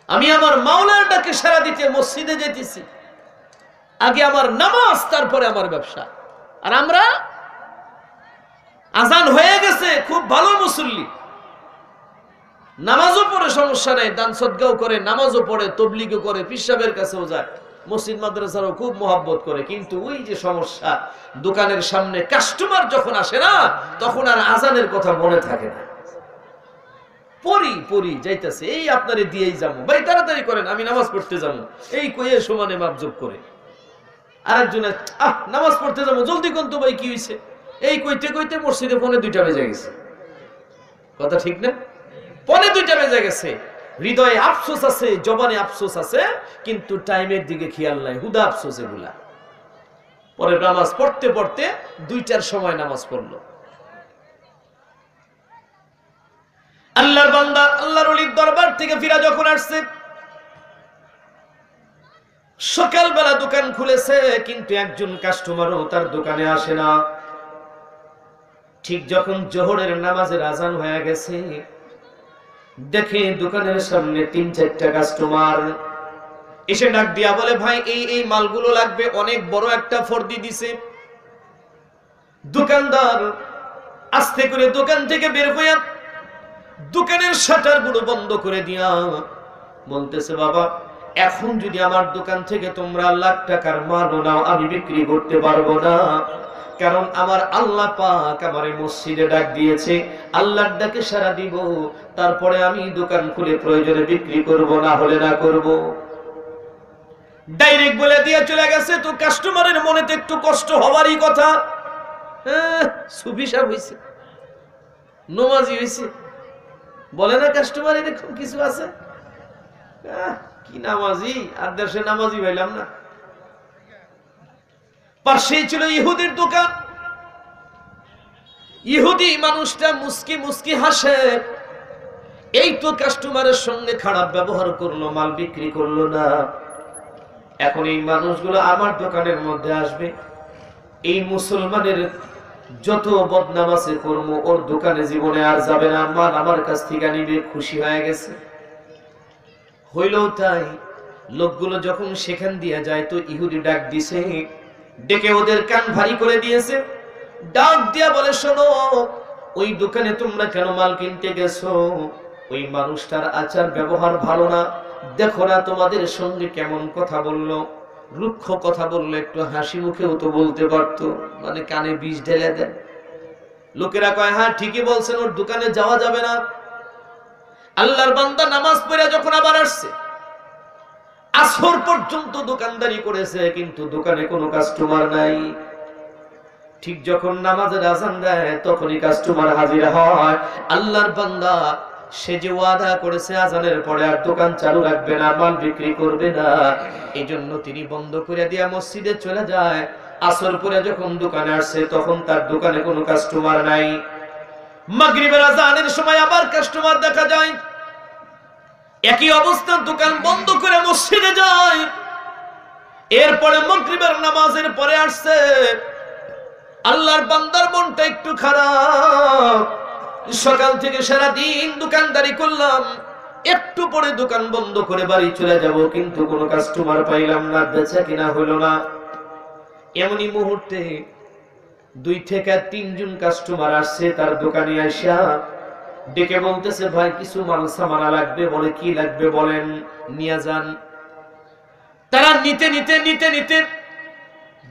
আমি আমার মাওলার ডাকে সাড়া দিতে মসজিদে যেতেছি। আগে আমার নামাজ, তারপরে আমার ব্যবসা। আর আমরা আজান হয়ে গেছে, খুব ভালো মুসল্লি, নামাজও পড়ে সমস্যা নাই, দান সদকাও করে, নামাজও পড়ে, তবলিগও করে, পীর সাহেবের কাছেও যায়, মসজিদ মাদ্রাসারও খুব মহব্বত করে। কিন্তু ওই যে সমস্যা, দোকানের সামনে কাস্টমার যখন আসে না, তখন আর আজানের কথা মনে থাকে না। পড়ি যাইতেছে, এই আপনারে দিয়েই যাবো, ভাই তাড়াতাড়ি করেন আমি নামাজ পড়তে যাবো, এই কইয়ে সমানে মাপজোপ করে। আরেকজনের নামাজ পড়তে যাবো, জলদি কোন তো ভাই কি হয়েছে, এই কইতে কইতে মসজিদে পৌনে 2টা বেজে গেছে। কথা ঠিক না? পৌনে 2টা বেজে গেছে, হৃদয়ে আফসোস আছে, জবানে আফসোস আছে, কিন্তু টাইমের দিকে খেয়াল নাই, হুদা আফসোস এগুলা। পরে নামাজ পড়তে পড়তে 2টার সময় নামাজ পড়লো। আল্লাহর বান্দা আল্লাহর ওলির দরবার থেকে ফিরা যখন আসছে, সকালবেলা দোকান খুলেছে, কিন্তু একজন কাস্টমারও তার দোকানে আসে না। ঠিক যখন জোহরের নামাজের আজান হয়ে গেছে, দেখে দোকানের সামনে 3-4টা কাস্টমার এসে ডাক দিয়া বলে, ভাই এই মালগুলো লাগবে, অনেক বড় একটা ফর্দি দিছে। দোকানদার আস্তে করে দোকান থেকে বের হইয়া দোকানের শাটার গুলো বন্ধ করে দিয়া বলতেছে, বাবা এখন যদি আমার দোকান থেকে তোমরা লাখ টাকার মাল নাও, আমি বিক্রি করতে পারবো না, কারণ আমার আল্লাহ পাক আমারে মসজিদে ডাক দিয়েছে, আল্লাহর ডাকে সাড়া দিব, তারপরে আমি দোকান খুলে প্রয়োজনে বিক্রি করব, না হলে না করব। ডাইরেক্ট বলে দিয়ে চলে গেছে। তো কাস্টমারের মনে তো একটু কষ্ট হওয়ারই কথা, সুফি সাহেব হইছে, নমাজি হইছে, বলে না কাস্টমার এরকম কিছু আছে, কি নামাজি, আর দেশে নামাজি পাইলাম না। পাশেই ছিল ইহুদির দোকান। ইহুদি মানুষটা মুস্কি মুস্কি হাসে, এই তো কাস্টমারের সঙ্গে খারাপ ব্যবহার করলো, মাল বিক্রি করলো না, এখন এই মানুষগুলো আমার দোকানের মধ্যে আসবে, এই মুসলমানের যত বদনাম আছে কর্ম ওর দোকানে জীবনে আর যাবে না, মাল আমার কাছ থেকে নিবে, খুশি হয়ে গেছে। হইলেও তাই, লোকগুলো যখন সেখান দিয়ে যায় তো ইহুদি ডাক দিছে, ডেকে ওদের কান ভারী করে দিয়েছে, ডাক দিয়া বলে, শোনো ওই দোকানে তোমরা কেন মাল কিনতে গেছো, ওই মানুষটার আচার ব্যবহার ভালো না, দেখো না তোমাদের সঙ্গে কেমন কথা বললো, রুক্ষ কথা বললো, একটু হাসি মুখেও তো বলতে পারতো, মানে কানে বিষ ঢেলে দেয়। লোকেরা কয়, হ্যাঁ ঠিকই বলছেন, ওর দোকানে যাওয়া যাবে না। আল্লাহর বান্দা নামাজ পড়ে যখন আবার আসছে, আসর পর্যন্ত দোকানদারি করেছে, কিন্তু দোকানে কোনো কাস্টমার নাই। ঠিক যখন নামাজের আজান দেয় তখনই কাস্টমার হাজির হয়। আল্লাহর বান্দা সে যে ওয়াদা করেছে আজানের পরে আর দোকান চালু রাখবে না, মাল বিক্রি করবে না, এই জন্য তিনি বন্ধ করে দিয়া মসজিদে চলে যায়। আসর পরে যখন দোকানে আসছে তখন তার দোকানে কোনো কাস্টমার নাই। মাগরিবের আজানের সময় আবার কাস্টমার দেখা যায়, একই অবস্থা, দোকান বন্ধ করে মসজিদে যায়। এরপরে মাগরিবের নামাজের পরে আসছে, আল্লাহর বান্দার মনটা একটু খারাপ, সকাল থেকে সারা দিন দোকানদারি করলাম, একটু পরে দোকান বন্ধ করে বাড়ি চলে যাব, কিন্তু কোনো কাস্টমার পাইলাম না, বেচা কিনা হলো না। এমনই মুহূর্তে 2 থেকে 3 জন কাস্টমার আসছে তার দোকানে আইসা ডেকে বলতেছে, ভাই কিছু মাল সামানা লাগবে। বলে কি লাগবে বলেন, নিয়ে যান। তারা নিতে নিতে নিতে নিতে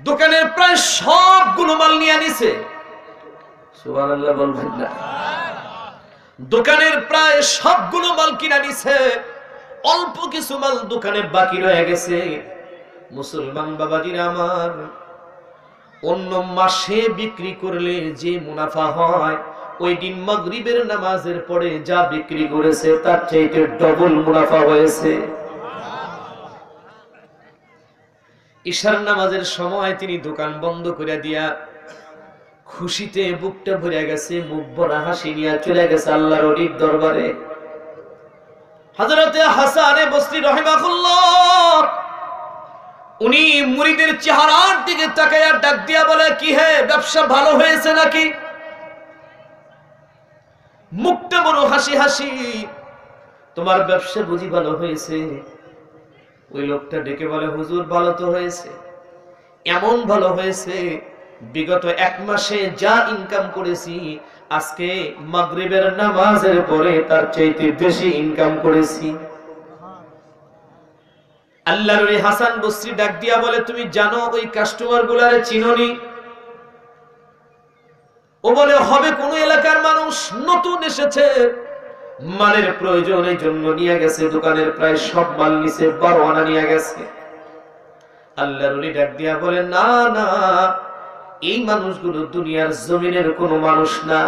দোকানের প্রায় সবগুলো মাল নিয়ে নিছে। সুবহানাল্লাহ বলবেন না? দোকানের প্রায় সবগুলো মাল কিনা নিছে, অল্প কিছু মাল দোকানে বাকি রয়ে গেছে। মুসলমান বাবাজিরা আমার, অন্য মাসে বিক্রি করলে যে মুনাফা হয়, ওই দিন মাগরিবের নামাজের পরে যা বিক্রি করেছে তার চাইতে ডবল মুনাফা হয়েছে। ইশার নামাজের সময় তিনি দোকান বন্ধ করে দিয়া খুশিতে বুকটা ভরে গেছে, মুখ ভরা হাসি নিয়ে চলে গেছে আল্লাহর ওলির দরবারে। হযরতে হাসানে বসরি রাহিমাহুল্লাহ উনি মুরিদের চেহারার দিকে তাকায়া ডাক দিয়া বলে, কি হে, ব্যবসা ভালো হয়েছে নাকি? মুখটা বড় হাসি হাসি, তোমার ব্যবসা বুঝি ভালো হয়েছে? ওই লোকটা ডেকে বলে, হুজুর ভালো তো হয়েছে, এমন ভালো হয়েছে বিগত 1 মাসে যা ইনকাম করেছি আজকে মাগরিবের নামাজের পরে তার চাইতে বেশি ইনকাম করেছি। আল্লাহর ওলি হাসান বসরি ডাক দিয়া বলে, তুমি জানো ওই কাস্টমার গুলারে চিনোনি? ও বলে, হবে কোন এলাকার মানুষ, নতুন এসেছে, মালের প্রয়োজনের জন্য নিয়ে গেছে, দোকানের প্রায় সব মাল নিছে, 12 আনা নিয়ে গেছে। আল্লাহর ওলি ডাক দিয়া বলে, না না, এই মানুষগুলো দুনিয়ার জমিনের কোনো মানুষ না,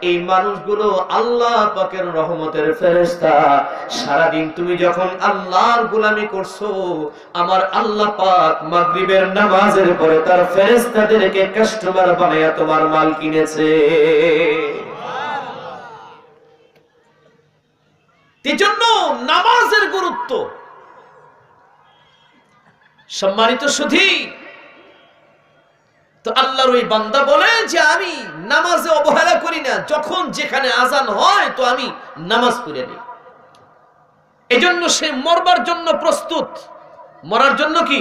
এই মানুষগুলো আল্লাহ পাকের রহমতের ফেরেশতা। সারাদিন তুমি যখন আল্লাহর গোলামি করছো, আমার আল্লাহ পাক মাগরিবের নামাজের পরে তার ফেরেশতাদেরকে কাস্টমার বানায়া তোমার মাল কিনেছে। এজন্য নামাজের গুরুত্ব। সম্মানিত সুধী, তো আল্লাহর ওই বান্দা বলে যে আমি নামাজে অবহেলা করি না, যখন যেখানে আজান হয় তো আমি নামাজ পড়ে নিই। এজন্য সে মরবার জন্য প্রস্তুত, মরার জন্য কি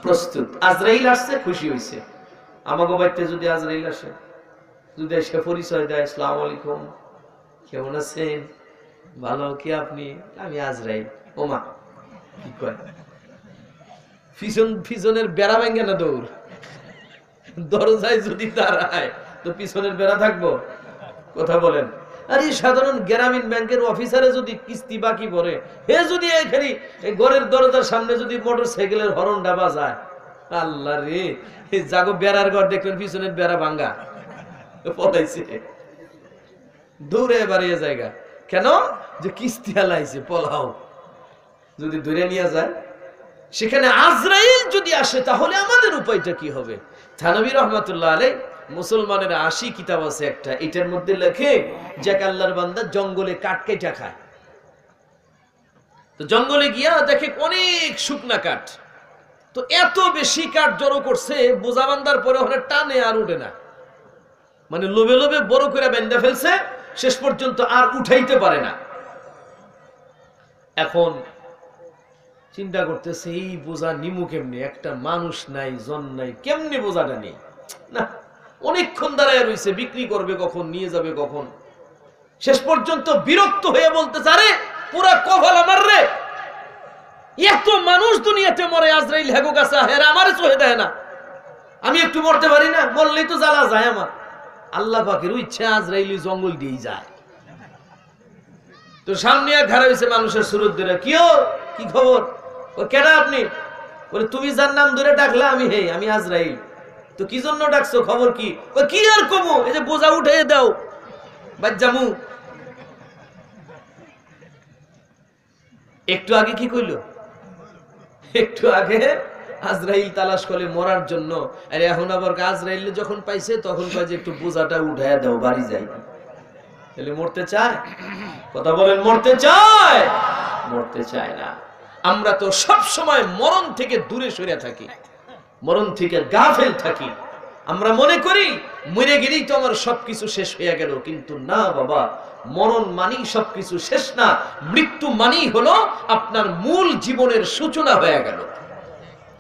প্রস্তুত। আজরাইল আসছে, খুশি হইছে। আমাগো বাড়িতে যদি আজরাইল আসে, যদি এসে পরিচয় দেয়, আসসালামু আলাইকুম, কেমন আছেন? ভালো, কি আপনি? আমি আজরাইল। ওমা, কি কয়? পিছনের বেড়া ভাঙে না দৌড়। দরজায় যদি দাঁড়ায় তো পিছনের বেড়া থাকবো? কথা বলেন। আর এই সাধারণ গ্রামীণ ব্যাংকের অফিসারে যদি কিস্তি বাকি পড়ে, হে যদি এখানে ঘরের দরজার সামনে যদি মোটর সাইকেলের হরন ডাবা যায়, আল্লাহ রে, জাগো বেড়ার ঘর দেখবেন পিছনের বেড়া ভাঙ্গা পলাইছে, দৌড়ে বাড়িয়ে জায়গা। কেন? যে কিস্তি হালাইছে, পলাও। যদি ধরে নিয়ে যায়, সেখানে আজরাইল যদি আসে তাহলে আমাদের উপায়টা কি হবে? থানবী রহমাতুল্লাহ আলাইহি মুসলমানের 80 কিতাব আছে একটা, এটার মধ্যে লেখে যে আল্লাহর বান্দা জঙ্গলে কাঠ কেটে খায়। তো জঙ্গলে গিয়া দেখে অনেক শুকনা কাঠ, তো এত বেশি কাঠ জড়ো করছে, বোঝা বান্দার পরে ওখানে টানে আর উঠে না, মানে লোভে লোভে বড় করে বেঁধে ফেলছে, শেষ পর্যন্ত আর উঠাইতে পারে না। এখন চিন্তা করতেছে, এই বোঝা নিমু কেমনি? একটা মানুষ নাই, জন নাই, কেমনি বোঝাটা নেই? না, অনেকক্ষণ দাঁড়ায় রয়েছে, বিক্রি করবে কখন, নিয়ে যাবে কখন? শেষ পর্যন্ত বিরক্ত হয়ে বলতেছে, আরে পুরা কপাল আমার রে, এত মানুষ দুনিয়াতে মরে, আজরাইল হেগো গাছা হেরা আমারে চোহে দেয় না, আমি একটু মরতে পারি না? মরলেই তো জ্বালা যায় আমার। আল্লাহ পাকের ইচ্ছা আজরাইলি জঙ্গল দিয়ে যায়। তো সামনে এক ঘাড়া হয়েছে মানুষের সুরত ধরে, কি খবর? কেন আপনি? বলে, তুমি যার নাম ধরে ডাকলা, আমি হে, আমি আজরাইল। তো কি জন্য ডাকছো, খবর কি? কি আর কমু, এই যে বোঝা উঠে দাও, বাজ্জামু। একটু আগে কি কইলো? একটু আগে আজরাইল তালাশ করে মরার জন্য, আর এখন আবার আজরাইল যখন পাইছে তখন কয় যে একটু বোঝাটা উঠায় দাও, বাড়ি যাই। তাহলে মরতে চায়? কথা বলেন, মরতে চায়? মরতে চায় না। আমরা তো সব সময় মরণ থেকে দূরে সরে থাকি, মরণ থেকে গাফেল থাকি। আমরা মনে করি মরে গেলেই তো আমার সবকিছু শেষ হয়ে গেল, কিন্তু না বাবা, মরণ মানেই সবকিছু শেষ না। মৃত্যু মানেই হলো আপনার মূল জীবনের সূচনা হয়ে গেল।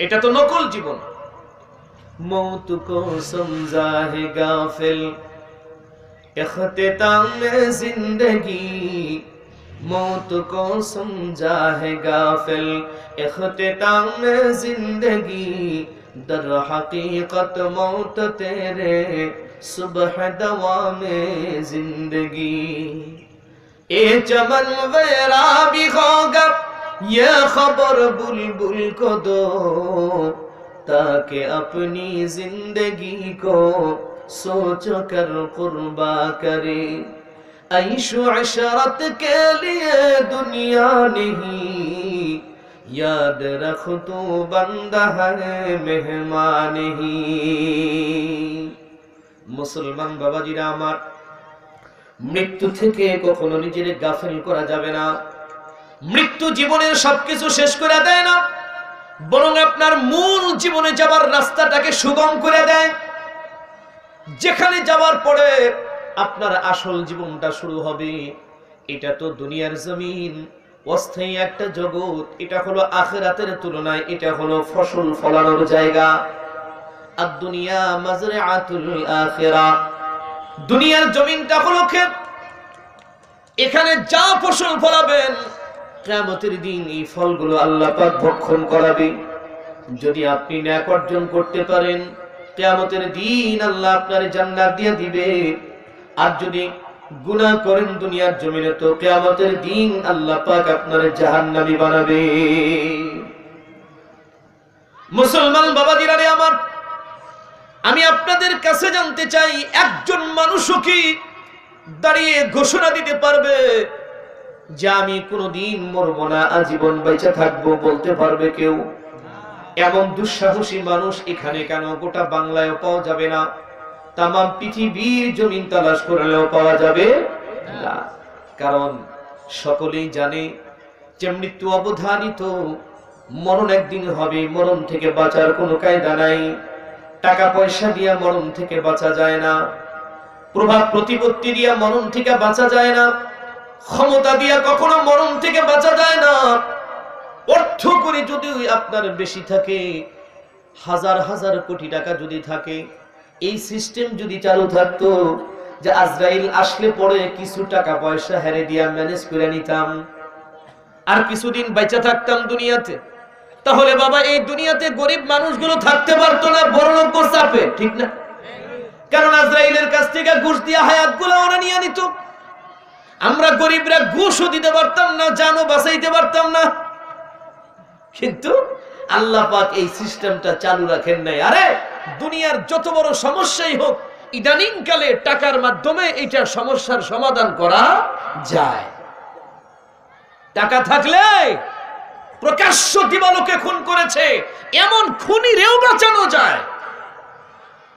এটা তো নকল জীবন। मौत को समझा है गाफिल, इख्तिताम में जिंदगी मौत को समझा है गाफिल, इख्तिताम में जिंदगी दर हकीकत मौत तेरे सुबह दवा में जिंदगी। ए चमन वेरा भी होगा ये खबर बुलबुल को दो, ताकि अपनी जिंदगी को सोच कर कुर्बा करे। ऐशो अशरत के लिए दुनिया नहीं, याद रख तू बंदा है मेहमान ही। मुसलमान बाबाजीरा आमार, मृत्यु থেকে কখনো নিজের গাফিল করা যাবে না। মৃত্যু জীবনের সবকিছু শেষ করে দেয় না, বরং আপনার মূল জীবনে যাবার রাস্তাটাকে সুগম করে দেয়। যেখানে যাওয়ার পরে আপনার আসল জীবনটা শুরু হবে, এটা তো দুনিয়ার জমিন, অস্থায়ী একটা জগৎ। এটা হলো আখিরাতের তুলনায় এটা হলো ফসল ফলানোর জায়গা। আর দুনিয়া মাজরাআতুল আখিরা, দুনিয়ার জমিনটা হলো ক্ষেত। এখানে যা ফসল ফলাবেন কিয়ামতের দিন এই ফলগুলো আল্লাহ পাক ভক্ষণ করাবে। যদি আপনি নেক অর্জন করতে পারেন কিয়ামতের দিন আল্লাহ আপনার জান্নাত দিয়ে দিবে। আর যদি গুনাহ করেন দুনিয়ার জমিনে, তো কিয়ামতের দিন আল্লাহ পাক আপনার জাহান্নামী বানাবে। মুসলমান বাবাজিরা রে আমার, আমি আপনাদের কাছে জানতে চাই, একজন মানুষও কি দাঁড়িয়ে ঘোষণা দিতে পারবে যে আমি কোনোদিন মরব না, আজীবন বেঁচে থাকবো? বলতে পারবে কেউ? এমন দুঃসাহসী মানুষ এখানে কেন গোটা বাংলায় পাওয়া যাবে না, তাম পৃথিবীর জমিন তালাশ করলেও পাওয়া যাবে না। কারণ সকলেই জানে যে মৃত্যু অবধারিত, মরণ একদিন হবে, মরণ থেকে বাঁচার কোনো কায়দা নাই। টাকা পয়সা দিয়া মরণ থেকে বাঁচা যায় না, প্রভাব প্রতিপত্তি দিয়া মরণ থেকে বাঁচা যায় না, ক্ষমতা দিয়া কখনো মরণ থেকে বাঁচা যায় না। অর্থ করে যদি আপনার বেশি থাকে, হাজার হাজার কোটি টাকা যদি থাকে, এই সিস্টেম যদি চালু থাকতো যে আজরাইল আসলে পরে কিছু টাকা পয়সা হেরে দিয়া ম্যানেজ করে নিতাম, আর কিছুদিন বেঁচে থাকতাম দুনিয়াতে, তাহলে বাবা এই দুনিয়াতে গরিব মানুষগুলো থাকতে পারতো না, বড়লোক চাপে, ঠিক না? কারণ আজরাইলের কাছ থেকে ঘুষ দিয়া হায়াতগুলো ওরা নিয়ে নিত। আমরা গরিবরা ঘুষও দিতে পারতাম না, জানও বাঁচাইতে পারতাম না। কিন্তু আল্লাহ পাক এই সিস্টেমটা চালু রাখেন নাই। আরে দুনিয়ার যত বড় সমস্যাই হোক, ইদানিং কালে টাকার মাধ্যমে এটা সমস্যার সমাধান করা যায়। টাকা থাকলে প্রকাশ্য দিবালোকে খুন করেছে এমন খুনিরেও বাঁচানো যায়।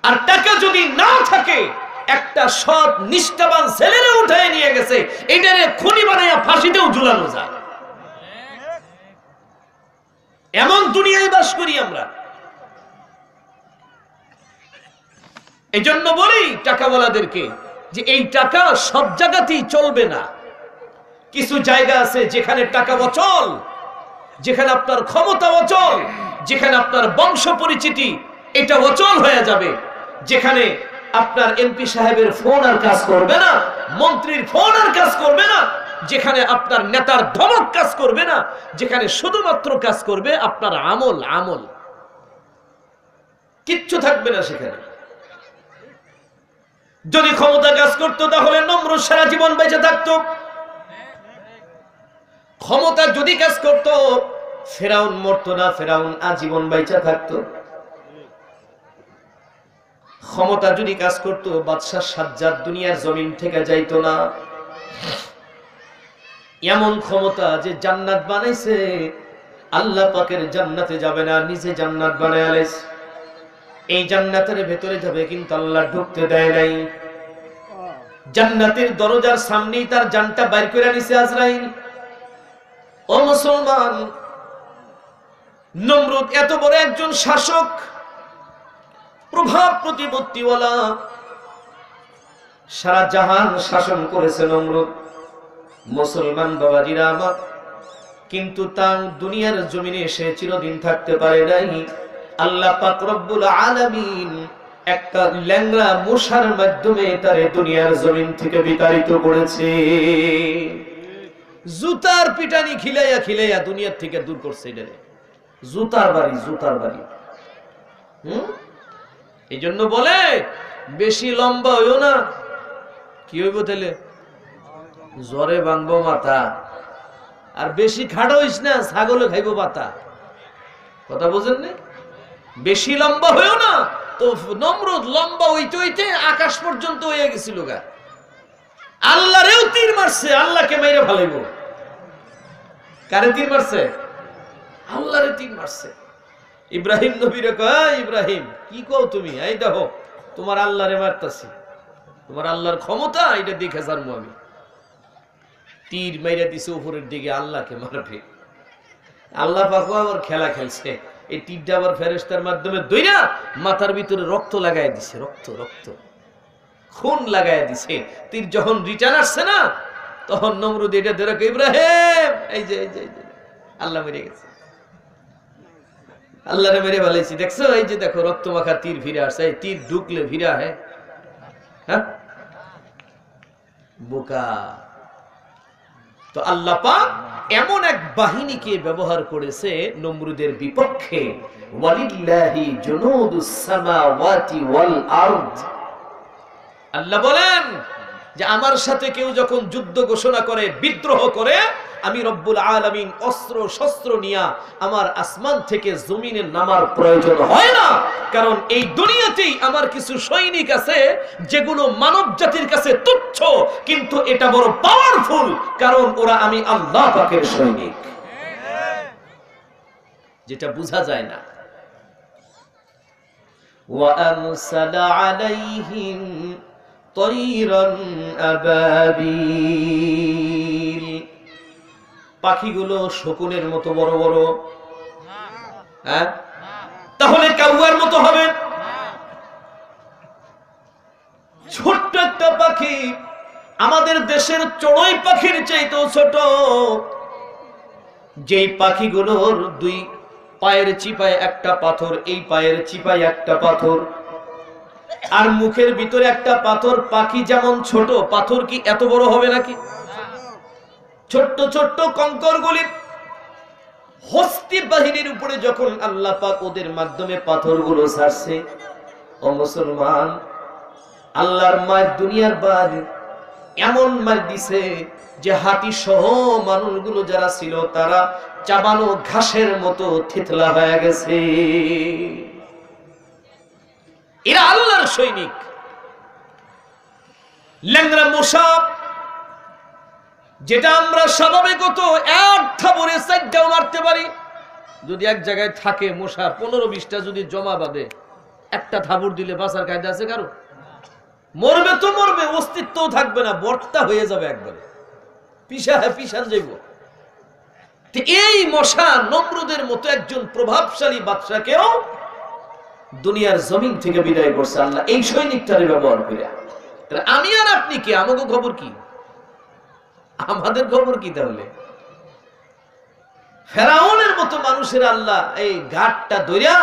আর টাকা যদি না থাকে, একটা সৎ নিষ্ঠাবান ছেলেরে উঠায় নিয়ে গেছে, এটারে খুনি বানাইয়া ফাঁসিতেও ঝুলানো যায়। এমন দুনিয়ায় বাস করি আমরা। এই জন্য বলি টাকাওয়ালাদেরকে যে এই টাকা সব জায়গাতেই চলবে না। কিছু জায়গা আছে যেখানে টাকা অচল, যেখানে আপনার ক্ষমতা অচল, যেখানে আপনার বংশ পরিচিতি এটা অচল হয়ে যাবে, যেখানে আপনার এমপি সাহেবের ফোন আর কাজ করবে না, মন্ত্রীর ফোন আর কাজ করবে না, যেখানে আপনার নেতার ধমক কাজ করবে না, যেখানে শুধুমাত্র কাজ করবে আপনার আমল। আমল কিচ্ছু থাকবে না সেখানে। যদি ক্ষমতা কাজ করতো তাহলে নমরুদ সারা জীবন বেঁচে থাকতো। ক্ষমতা যদি কাজ করতো ফেরাউন মরতো না, ফেরাউন আজীবন বেঁচে থাকতো। ক্ষমতা যদি কাজ করতো বাদশাহ সাজ্জাদ দুনিয়ার জমিন থেকে যাইতো না। এমন ক্ষমতা যে জান্নাত বানাইছে, আল্লাহ পাকের জান্নাতে যাবে না, নিজে জান্নাত বানায় আলাইছে। এই জান্নাতের ভেতরে যাবে কিন্তু আল্লাহ ঢুকতে দেয় নাই। জান্নাতের দরজার সামনেই তার জানটা বাইর করে নিছে আজরাইল। ও মুসলমান, নমরুদ এত বড় একজন শাসক, প্রভাব প্রতিপত্তিওয়ালা, সারা জাহান শাসন করেছে নমরুদ। মুসলমান বাবাজিরা আমার, কিন্তু তার দুনিয়ার জমিনে সে চিরদিন থাকতে পারে নাই। আল্লাহ পাক রব্বুল আলামিন একটা ল্যাংড়া মশার মাধ্যমে তারে দুনিয়ার জমিন থেকে বিতাড়িত করেছে। জুতার পিটানি খিলাইয়া খিলাইয়া দুনিয়ার থেকে দূর করছে। এটারে জুতার বাড়ি, জুতার বাড়ি। এই জন্য বলে বেশি লম্বা হইও না, কি হইব তাহলে? জ্বরে ভাঙবো মাথা। আর বেশি খাটো হইস না, ছাগলে খাইবো পাতা। কথা বুঝেন না? বেশি লম্বা হইও না। তো নমরুদ লম্বা হইতে হইতে আকাশ পর্যন্ত হয়ে গেছিল গা। আল্লাহরেও তীর মারছে, আল্লাহকে মাইরা ফেলাইব। কারে তীর মারছে? আল্লাহরে তীর মারছে। ইব্রাহিম নবীরে কয়, ইব্রাহিম কি কও তুমি? এই দেখো তোমার আল্লাহরে মারতাছি, তোমার আল্লাহর ক্ষমতা এটা দেখে জানবো আমি। তীর মাইরা দিছে উপরের দিকে, আল্লাহকে মারবে। আল্লাহ পাক আবার খেলা খেলছে। এই তীরটা আবার ফেরেশতার মাধ্যমে দইরা মাথার ভিতরে রক্ত লাগায় দিছে, রক্ত রক্ত খুন লাগায় দিছে। তীর যখন রিটার্ন আসছে না, তখন নমরুদ এটা ধরে ইব্রাহিম এই যে এই যে আল্লাহ মেরে গেছে, আল্লাহরে মেরে ফেলাইছি। দেখছো এই যে দেখো রক্ত মাখা তীর ফিরে আসছে। এই তীর ঢুকলে ফিরা হ্যাঁ বোকা। তো আল্লাহ পাক এমন এক বাহিনীকে ব্যবহার করেছে নমরুদের বিপক্ষে। ওয়ালিল্লাহি জুনুদুস সামাওয়াতি ওয়াল আরদ। আল্লাহ বলেন যে আমার সাথে কেউ যখন যুদ্ধ ঘোষণা করে, বিদ্রোহ করে, আমি রব্বুল আলামিন অস্ত্র শস্ত্র নিয়ে আমার আসমান থেকে জমিনে নামার প্রয়োজন হয় না। কারণ এই দুনিয়াতেই আমার কিছু সৈনিক আছে যেগুলো মানব জাতির কাছে তুচ্ছ, কিন্তু এটা বড় পাওয়ারফুল, কারণ ওরা আমি আল্লাহ পাকের সৈনিক, যেটা বোঝা যায় না। ওয়া আরসালা আলাইহিম তৈরান আবাবিল। পাখিগুলো শকুনের মতো বড় বড়, হ্যাঁ তাহলে কাউয়ার মতো হবে। ছোট্ট একটা পাখি, আমাদের দেশের চড়ুই পাখির চাইতেও ছোট। যেই পাখিগুলোর দুই পায়ের চিপায় একটা পাথর, এই পায়ের চিপায় একটা পাথর, আর মুখের ভিতরে একটা পাথর। পাখি যেমন ছোট, পাথর কি এত বড় হবে নাকি? ছোট্ট ছোট্ট কঙ্করগুলি হস্তি বাহিনীর উপরে যখন আল্লাহ পাক ওদের মাধ্যমে পাথরগুলো ছাড়ছে, ও মুসলমান, আল্লাহর মায়ের দুনিয়ার বাদ এমন মার দিছে যে হাতি সহ মানুষগুলো যারা ছিল তারা চাবানো ঘাসের মতো থিতলা হয়ে গেছে। এরা আল্লাহর সৈনিক। ল্যাংড়া মশা যেটা আমরা স্বাভাবিকত এক থাবরে চারটাও মারতে পারি, যদি এক জায়গায় থাকে মশা 15-20টা যদি জমা বাঁধে, একটা থাবুর দিলে বাঁচার কায়দা আছে কারো? মরবে তো মরবে, অস্তিত্বও থাকবে না, বর্তা হয়ে যাবে একবারে, পিছান যাইব। এই মশা নমরুদের মতো একজন প্রভাবশালী বাদশাকেও দুনিয়ার জমিন থেকে বিদায় করছে আল্লাহ এই সৈনিকটারে ব্যবহার করে। আমি আর আপনি কি? আমাকে খবর কি? আমাদের খবর কি তাহলে? ফেরাউনের মতো মানুষের আল্লাহ এই ঘাটটা ধইরা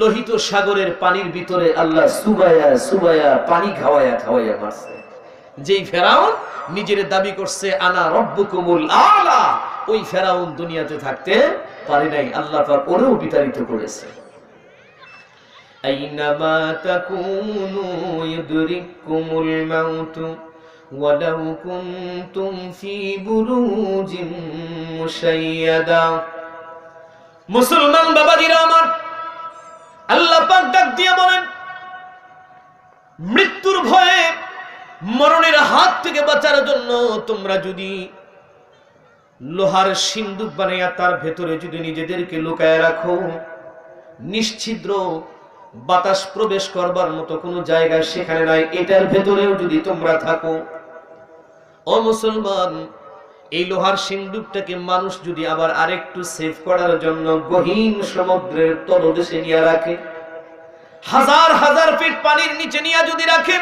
লোহিত সাগরের পানির ভিতরে আল্লাহ সুবায়া সুবায়া পানি খাওয়ায়া খাওয়ায়া মারছে। যেই ফেরাউন নিজের দাবি করছে আনা রব্বুকুমুল আলা, ওই ফেরাউন দুনিয়াতে থাকতে পারে নাই, আল্লাহ পাক ওরেও বিতাড়িত করেছে। আইনামা তাকুনু ইউদরিকুমুল মাউত ওয়ালাউ কুনতুম ফি বুরুজিন মুশাইয়াদা। মুসলমান বাবাজিরা আমার, আল্লাহ পাক ডাক দিয়ে বলেন, মৃত্যুর ভয়ে মরণের হাত থেকে বাঁচার জন্য তোমরা যদি লোহার সিন্দুক বানাইয়া তার ভেতরে যদি নিজেদেরকে লুকায় রাখো, নিশ্ছিদ্র বাতাস প্রবেশ করবার মতো কোনো জায়গা সেখানে নাই, এটার ভেতরেও যদি তোমরা থাকো, ও মুসলমান, এই লোহার সিন্দুকটাকে মানুষ যদি আবার আরেকটু সেভ করার জন্য গহীন সমুদ্রের তলদেশে নিয়ে রাখে, হাজার হাজার ফিট পানির নিচে নিয়ে যদি রাখে,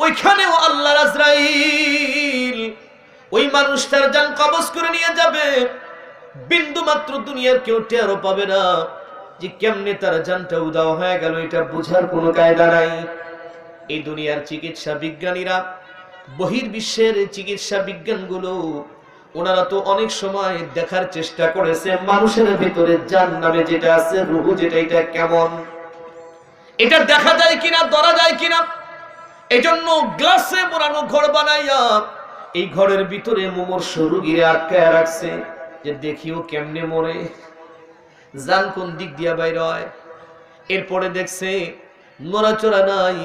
ওইখানেও আল্লাহর আজরাইল ওই মানুষটার জান কবজ করে নিয়ে যাবে। বিন্দু মাত্র দুনিয়ার কেউ টেরও পাবে না যে কেমনে তার জানটা উদাও হয়ে গেল এটা বোঝার কোনো কায়দা নাই। এই দুনিয়ার চিকিৎসা বিজ্ঞানীরা, বহির্বিশ্বের চিকিৎসা বিজ্ঞানগুলো, ওনারা তো অনেক সময় দেখার চেষ্টা করেছে মানুষের ভিতরে জান নামে যেটা আছে, রূহ যেটা, এটা কেমন, এটা দেখা যায় কিনা, ধরা যায় কিনা। এজন্য গ্লাসে মোড়ানো ঘর বানাইয়া এই ঘরের ভিতরে মুমূর্ষু রোগীরা আটকায় রাখছে, যে দেখিও কেমনে মরে, জান কোন দিক দিয়া বাইর হয়। এরপরে দেখছে নড়াচড়া নাই,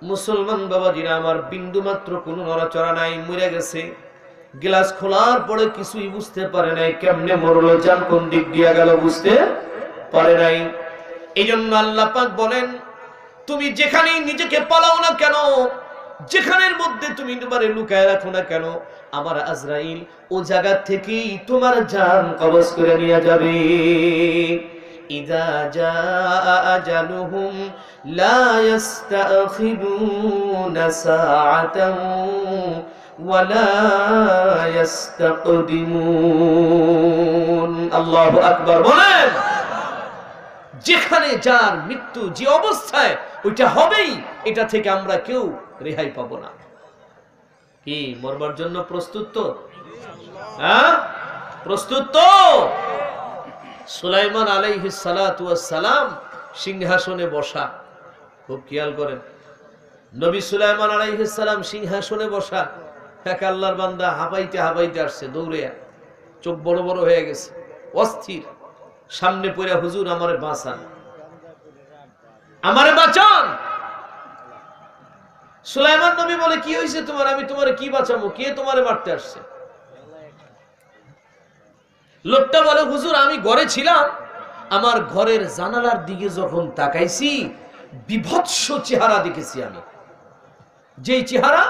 মুসলমান বাবাজিরা আমার, বিন্দু মাত্র কোনো নড়াচড়া নাই, মরে গেছে। গ্লাস খোলার পরে কিছুই বুঝতে পারে নাই, কেমনে মরলো, জান কোন দিক দিয়া গেল বুঝতে পারে নাই। এই জন্য আল্লাহ পাক বলেন, তুমি যেখানেই নিজেকে পালাও না কেন, যেখানের মধ্যে তুমি তোমারে লুকায় রাখো না কেন, আমার আজরাইল ও জায়গা থেকেই তোমার জান কবজ করে নিয়ে যাবে। ইযা জাআ আজালুহুম লা ইস্তাখিরুনা সাআতান ওয়া লা ইস্তাকদিমুন। আল্লাহু আকবার বলেন। যেখানে যার মৃত্যু যে অবস্থায় ওইটা হবেই, এটা থেকে আমরা কেউ রেহাই পাবো না। কি মরবার জন্য প্রস্তুত তো? হ্যাঁ, প্রস্তুত তো? সুলাইমান আলাইহিস সালাতু ওয়াস সালাম সিংহাসনে বসা, খুব খেয়াল করেন। নবী সুলাইমান আলাইহিস সালাম সিংহাসনে বসা, এক আল্লাহর বান্দা হাঁপাইতে হাঁপাইতে আসছে দৌড়ে, চোখ বড় বড় হয়ে গেছে, অস্থির, সামনে পড়ে, হুজুর আমারে বাঁচান, আমারে বাঁচান। সুলাইমান নবী বলে, কি হয়েছে তোমার? আমি তোমারে কি বাঁচাবো? কে তোমারে মারতে আসছে? লোকটা বলে, হুজুর আমি ঘরে ছিলাম, আমার ঘরের জানালার দিকে যখন তাকাইছি, বিভৎস চেহারা দেখেছি আমি, যেই চেহারা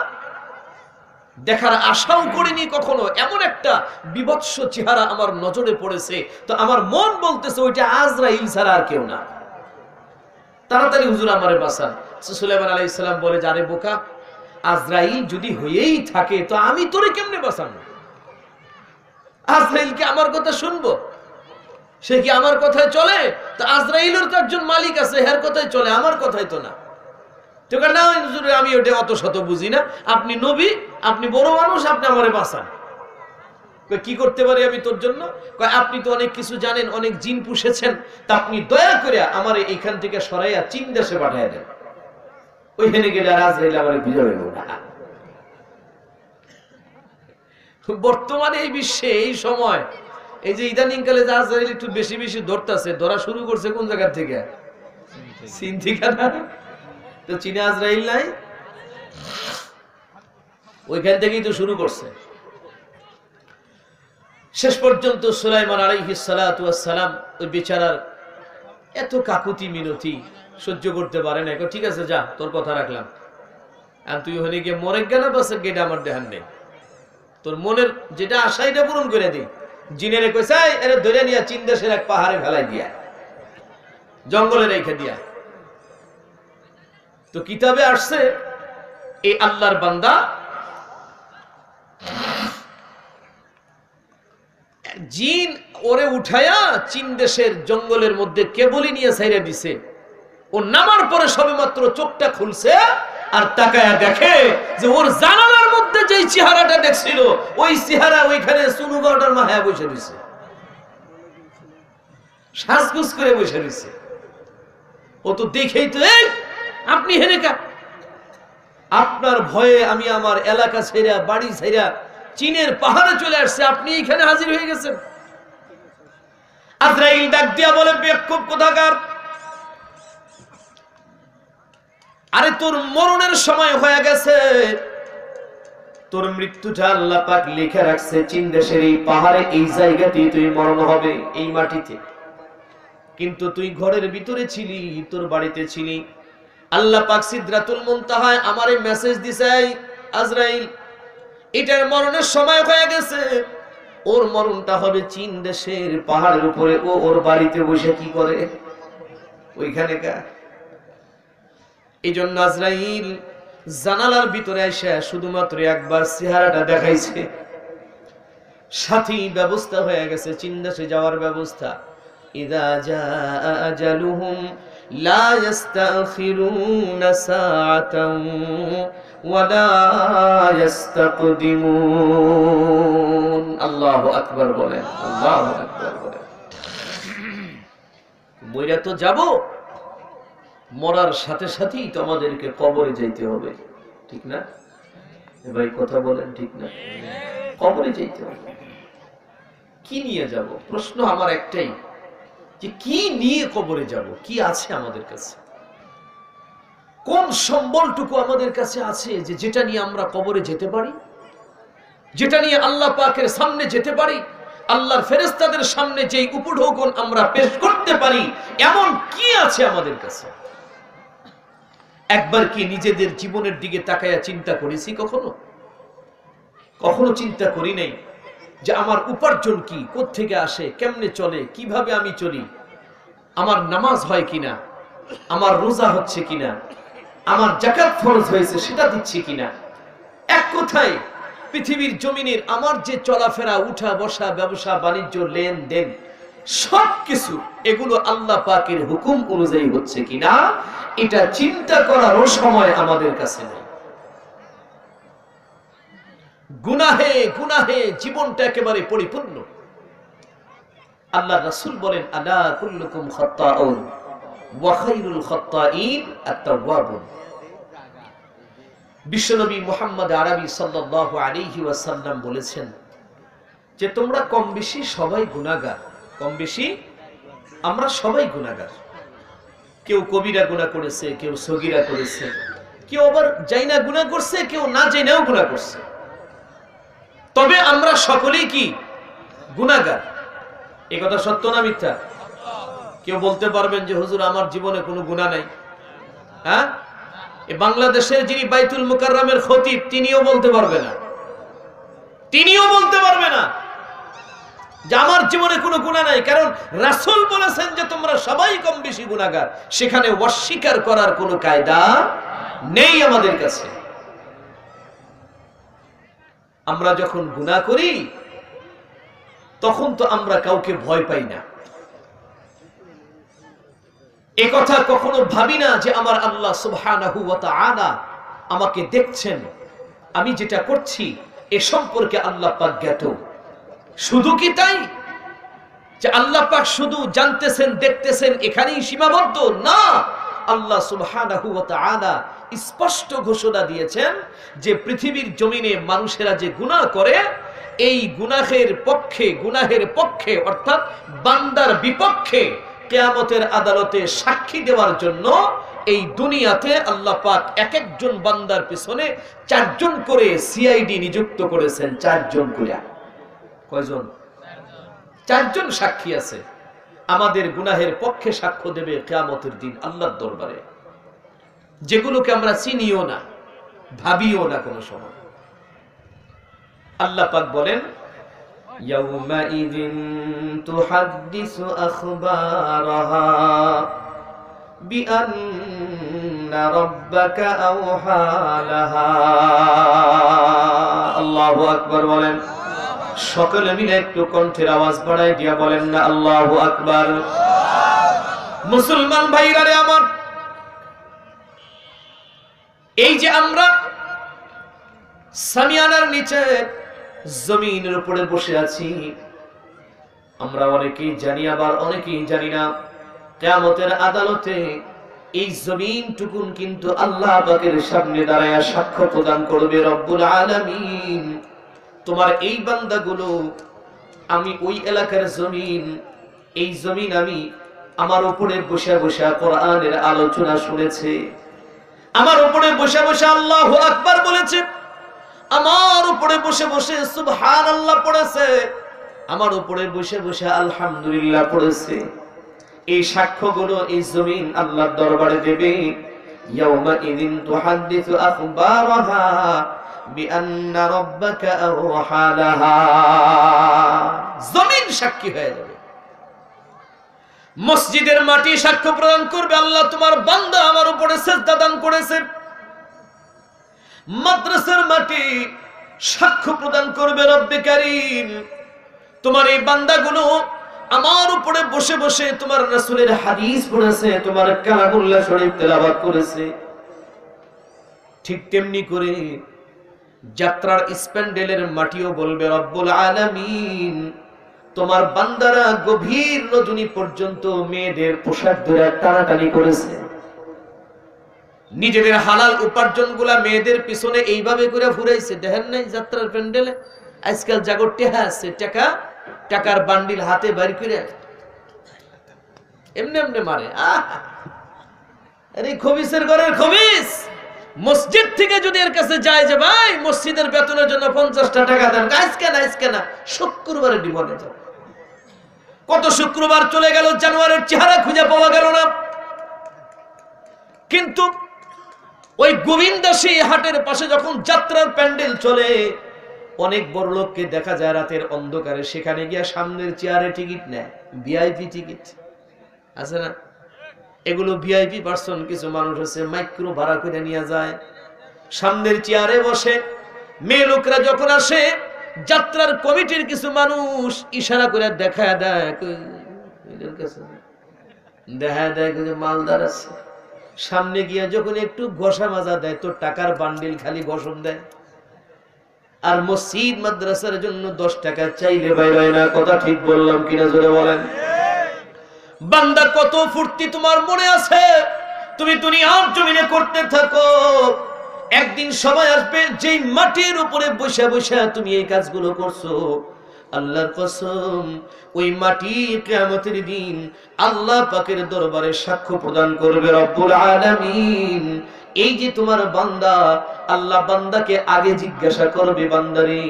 দেখার আশাও করিনি কখনো, এমন একটা বিভৎস চেহারা আমার নজরে পড়েছে। তো আমার মন বলতেছে ওইটা আজরাইল ছাড়া আর কেউ না, তাড়াতাড়ি হুজুর আমারে বাঁচান। সুলাইমান আলাইহিস সালাম বলে, জানে বোকা, আজরাইল যদি হয়েই থাকে তো আমি তোরে কেমনে বাঁচাবো? আজরাইল কি আমার কথা শুনবো? সে কি আমার কথায় চলে? তো আজরাইলের তো একজন মালিক আছে, হের কথায় চলে, আমার কথাই তো না। না হুজুর, আমি ওটা অত শত বুঝি না, আপনি নবী, আপনি বড় মানুষ, আপনি আমারে বাঁচান। কি করতে পারি আমি তোর জন্য? আপনি তো অনেক কিছু জানেন, অনেক জিন পুষেছেন, তা আপনি দয়া করে আমারে এইখান থেকে সরাইয়া চীন দেশে পাঠাইয়া দেন, ওইখানে গেলে আর আজরাইল আমারে খুঁজে পাইব না। বর্তমানে এই বিশ্বে এই সময়, এই যে ইদানিং কালে যে আজরাইল একটু বেশি বেশি ধরতেছে, ধরা শুরু করছে কোন জায়গা থেকে? চীন থেকে না? তো চীনে আজরাইল নাই, ওইখান থেকেই তো শুরু করছে। শেষ পর্যন্ত সুলাইমান আলাইহিস সালাতু ওয়াস সালাম ওই বেচারার এত কাকুতি মিনতি সহ্য করতে পারে না। ঠিক আছে, যা, তোর কথা রাখলাম, আর তুই ওখানে গিয়ে মরে গেলে বাসে গেটা আমার দেহান নেই, তোর মনের যেটা আশা এটা পূরণ করে দিই। জিনেরে কইছে, এরে ধরে নিয়ে চীন দেশের এক পাহাড়ে ফেলাই দিয়া, জঙ্গলে রেখে দিয়া। তো কিতাবে আসছে এই আল্লাহর বান্দা জিন ওরে উঠায়া চীন দেশের জঙ্গলের মধ্যে কেবলই নিয়ে ছাইরা দিছে। ও নামার পরে সবেমাত্র চোখটা খুলছে আর তাকায়া দেখে যে ওর জানালার মধ্যে যেই চেহারাটা দেখছিল, ওই চেহারা ওইখানে সুনু গাওটার মাহায়া বসে রয়েছে, সাজগুজ করে বসে রয়েছে। ও তো দেখেই তো, আপনি হেরেকা, আপনার ভয়ে আমি আমার এলাকা ছেড়া, বাড়ি ছেড়া চীনের পাহাড়ে চলে আসছে, আপনি এখানে হাজির হয়ে গেছেন। আজরাইল ডাক দিয়া বলে, বেয়াকুব কোথাকার, আরে তোর মরণের সময় হয়ে গেছে, তোর মৃত্যুটা আল্লাহ পাক লিখে রাখছে চীন দেশের এই পাহাড়ে, এই জায়গাতেই তুই মরণ হবে, এই মাটিতে। কিন্তু তুই ঘরের ভিতরে ছিলি, তোর বাড়িতে ছিলি। আল্লাহ পাক সিদরাতুল মুনতাহায় আমারে মেসেজ দিছে, আজরাইল এটার মরণের সময় হয়ে গেছে, ওর মরণটা হবে চীন দেশের পাহাড়ের উপরে। ও ওর বাড়িতে বসে কি করে? ওইখানে কা। এই জন্য আজরাইল জানালার ভিতরে এসে শুধুমাত্র একবার চেহারাটা দেখাইছে, সাথী ব্যবস্থা হয়ে গেছে, চীন দেশে যাওয়ার ব্যবস্থা। ইযা জাআ আজালুহুম লা ইস্তাখিরুনা সাআতান ওয়া লা ইস্তাকদিমুন। আল্লাহু আকবার বলেন, আল্লাহু আকবার বলেন। মইরা তো যাব, মরার সাথে সাথেই তো আমাদেরকে কবরে যাইতে হবে, ঠিক না ভাই? কথা বলেন, ঠিক না? কবরে যাইতে হবে। কি নিয়ে যাব? প্রশ্ন আমার একটাই, যে কি নিয়ে কবরে যাব? কি আছে আমাদের কাছে? কোন সম্বলটুকু আমাদের কাছে আছে যে যেটা নিয়ে আমরা কবরে যেতে পারি, যেটা নিয়ে আল্লাহ পাকের সামনে যেতে পারি, আল্লাহর ফেরেশতাদের সামনে যেই উপঢৌকন আমরা পেশ করতে পারি, এমন কি আছে আমাদের কাছে? একবার কি নিজেদের জীবনের দিকে তাকায়া চিন্তা করেছি? কখনো কখনো চিন্তা করি নাই যে আমার উপার্জন কি, কোত্থেকে আসে, কেমনে চলে, কিভাবে আমি চলি, আমার নামাজ হয় কিনা, আমার রোজা হচ্ছে কিনা, আমার যাকাত ফরজ হয়েছে সেটা দিচ্ছি কিনা। এক কথায় পৃথিবীর জমিনের আমার যে চলাফেরা, উঠা বসা, ব্যবসা বাণিজ্য, লেনদেন, সবকিছু এগুলো আল্লাহ পাকের হুকুম অনুযায়ী হচ্ছে কিনা, এটা চিন্তা করারও সময় আমাদের কাছে নেই। গুনাহে গুনাহে জীবনটা একেবারে পরিপূর্ণ। আল্লাহ রাসূল বলেন, আলা কুল্লুকুম খাত্তাউন ওয়া খায়রুল খাত্তাইন আত-তাওয়াবুন। বিশ্বনবী মুহাম্মদ আরবি সাল্লাল্লাহু আলাইহি ওয়াসাল্লাম বলেছেন যে তোমরা কম বেশি সবাই গুনাহগার। কম বেশি আমরা সবাই গুনাহগার। কেউ কবিরা গুনাহ করেছে, কেউ সগীরা করেছে, কেউ আবার জাইনা গুনাহ করছে, কেউ না জাইনাও গুনাহ করছে। তবে আমরা সকলেই কি গুনাহগার। এই কথা সত্য না মিথ্যা? কেউ বলতে পারবেন যে হুজুর আমার জীবনে কোনো গুনাহ নাই? হ্যাঁ, এই বাংলাদেশের যিনি বাইতুল মুকাররমের খতিব, তিনিও বলতে পারবে না, তিনিও বলতে পারবে না যে আমার জীবনে কোনো গুনাহ নাই। কারণ রাসূল বলেছেন যে তোমরা সবাই কম বেশি গুনাহগার। সেখানে অস্বীকার করার কোনো কায়দা নেই আমাদের কাছে। আমরা যখন গুনাহ করি তখন তো আমরা কাউকে ভয় পাই না। এই কথা কখনো ভাবি না যে আমার আল্লাহ সুবহানাহু ওয়া তাআলা আমাকে দেখছেন, আমি যেটা করছি এ সম্পর্কে আল্লাহ পাক জ্ঞাত। শুধু কি তাই যে আল্লাহ পাক শুধু জানতেছেন, দেখতেছেন, এখানেই সীমাবদ্ধ? না, আল্লাহ সুবহানাহু ওয়া তাআলা স্পষ্ট ঘোষণা দিয়েছেন যে পৃথিবীর জমিনে মানুষেরা যে গুনাহ করে, এই গুনাহের পক্ষে অর্থাৎ বান্দার বিপক্ষে কিয়ামতের আদালতে সাক্ষী দেওয়ার জন্য এই দুনিয়াতে আল্লাহ পাক এক একজন বান্দার পিছনে 4 জন করে সিআইডি নিযুক্ত করেছেন। 4 জন করে। কয়জন? 4 জন সাক্ষী আছে আমাদের গুনাহের পক্ষে সাক্ষ্য দেবে কিয়ামতের দিন আল্লাহর দরবারে, যেগুলোকে আমরা চিনিও না, ভাবিও না কোনো সময়। আল্লাহ পাক বলেন, ইয়াউমাইযিন তুহাদ্দিসু আখবারাহা বিআন্না রাব্বাকা আওহা লাহা। আল্লাহু আকবার বলেন। সকলে মিলে একটু কণ্ঠের আওয়াজ বাড়ায় দিয়া বলেন না আল্লাহু আকবার। মুসলমান ভাইরা রে আমার, এই যে আমরা সামিয়ানার নিচে জমিনের উপরে বসে আছি, আমরা অনেকেই জানি আবার অনেকেই জানি না, কিয়ামতের আদালতে এই জমিনটুকুন কিন্তু আল্লাহ পাকের সামনে দাঁড়ায়া সাক্ষ্য প্রদান করবে রব্বুল আলামিন। তোমার এই বান্দাগুলো, আমি ওই এলাকার জমিন, এই জমিন আমি আমার উপরে বসে বসে কোরআনের আলোচনা শুনেছে, আমার উপরে বসে বসে আল্লাহু আকবার বলেছে, আমার উপরে বসে বসে সুবহানাল্লাহ পড়েছে, আমার উপরে বসে বসে আলহামদুলিল্লাহ পড়েছে। এই সাক্ষ্যগুলো এই জমিন আল্লাহর দরবারে দেবে। ইয়াউমাইযিন তুহাদ্দিসু আখবারাহা বিআন্না রাব্বাকা আওহা লাহা। জমিন সাক্ষী হয়ে যাবে। মসজিদের মাটি সাক্ষ্য প্রদান করবে, আল্লাহ তোমার বান্দা আমার উপরে সিজদা দান করেছে। মাদ্রাসার মাটি সাক্ষ্য প্রদান করবে, রব্বে কারীম তোমার এই বান্দাগুলো আমার উপরে বসে বসে তোমার রাসূলের হাদিস পড়েছে, তোমার কালামুল্লাহ শরীফ তেলাওয়াত করেছে। ঠিক তেমনি করে যাত্রার স্প্যান্ডেলের মাটিও বলবে রব্বুল আলামিন, তোমার বান্দারা গভীর রজনী পর্যন্ত মেয়েদের পোশাক ধরে টানাটানি করেছে, নিজেদের হালাল উপার্জনগুলা মেয়েদের পিছনে এইভাবে করে ঘুরাইছে। দেখেন নাই যাত্রার প্যান্ডেলে আজকাল জাগর টেহা আছে, টাকার বান্ডিল হাতে বাইর করে এমনি এমনি মারে। আরে খবিসের ঘরের খবিস, মসজিদ থেকে যদি এর কাছে যায় যে ভাই মসজিদের বেতনের জন্য 50টা টাকা দেন, আজকে না শুক্রবারে ডিমনে যাও। কত শুক্রবার চলে গেল, জানুয়ারির চেহারা খুঁজে পাওয়া গেল না। কিন্তু ওই গোবিন্দাসী হাটের পাশে যখন যাত্রার প্যান্ডেল চলে, অনেক বড় লোককে দেখা যায় রাতের অন্ধকারে সেখানে গিয়া সামনের চেয়ারে টিকিট নেয়, ভিআইপি টিকিট আছে না, এগুলো ভিআইপি পার্সন। কিছু মানুষ আছে মাইক্রো ভাড়া করে নিয়ে যায়, সামনের চেয়ারে বসে। মেয়ে লোকরা যখন আসে, যাত্রার কমিটির কিছু মানুষ ইশারা করে দেখা দেয় মালদার আছে, সামনে গিয়া যখন একটু ঘষা মাজা দেয় তো টাকার বান্ডিল খালি ঘষণ দেয়। আর মসজিদ মাদ্রাসার জন্য 10 টাকা চাইলে বাইরে না। কথা ঠিক বললাম কিনা জোরে বলেন। বান্দা কত ফুর্তি তোমার মনে আছে, তুমি দুনিয়ার জমিনে করতে থাকো। একদিন সময় আসবে যেই মাটির উপরে বসে বসে তুমি এই কাজগুলো করছো, আল্লাহর কসম ওই মাটি কিয়ামতের দিন আল্লাহ পাকের দরবারে সাক্ষ্য প্রদান করবে রব্বুল আলামিন, এই যে তোমার বান্দা, আল্লাহ বান্দাকে আগে জিজ্ঞাসা করবে, বান্দারে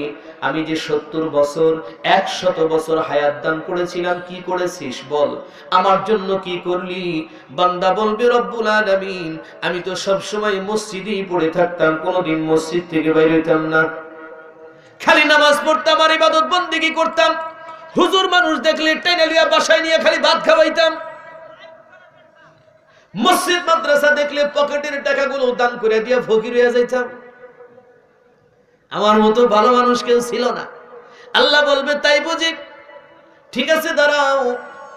আমি যে 70 বছর 100 বছর হায়াত দান করেছিলাম, কি করেছিস বল, আমার জন্য কি করলি? বান্দা বলবে রব্বুল আলামিন, আমি তো সব সময় মসজিদেই পড়ে থাকতাম, কোনোদিন মসজিদ থেকে বাইরে হইতাম না, খালি নামাজ পড়তাম আর ইবাদত বন্দেগী করতাম, হুজুর মানুষ দেখলে টেনে লিয়া বাসায় নিয়ে খালি ভাত খাওয়াইতাম, মসজিদ মাদ্রাসা দেখলে পকেটের টাকাগুলো দান করে দিয়ে ফকির হয়ে যাইতাম, আমার মতো ভালো মানুষ কেউ ছিল না। আল্লাহ বলবে তাই বুঝি? ঠিক আছে দাঁড়াও,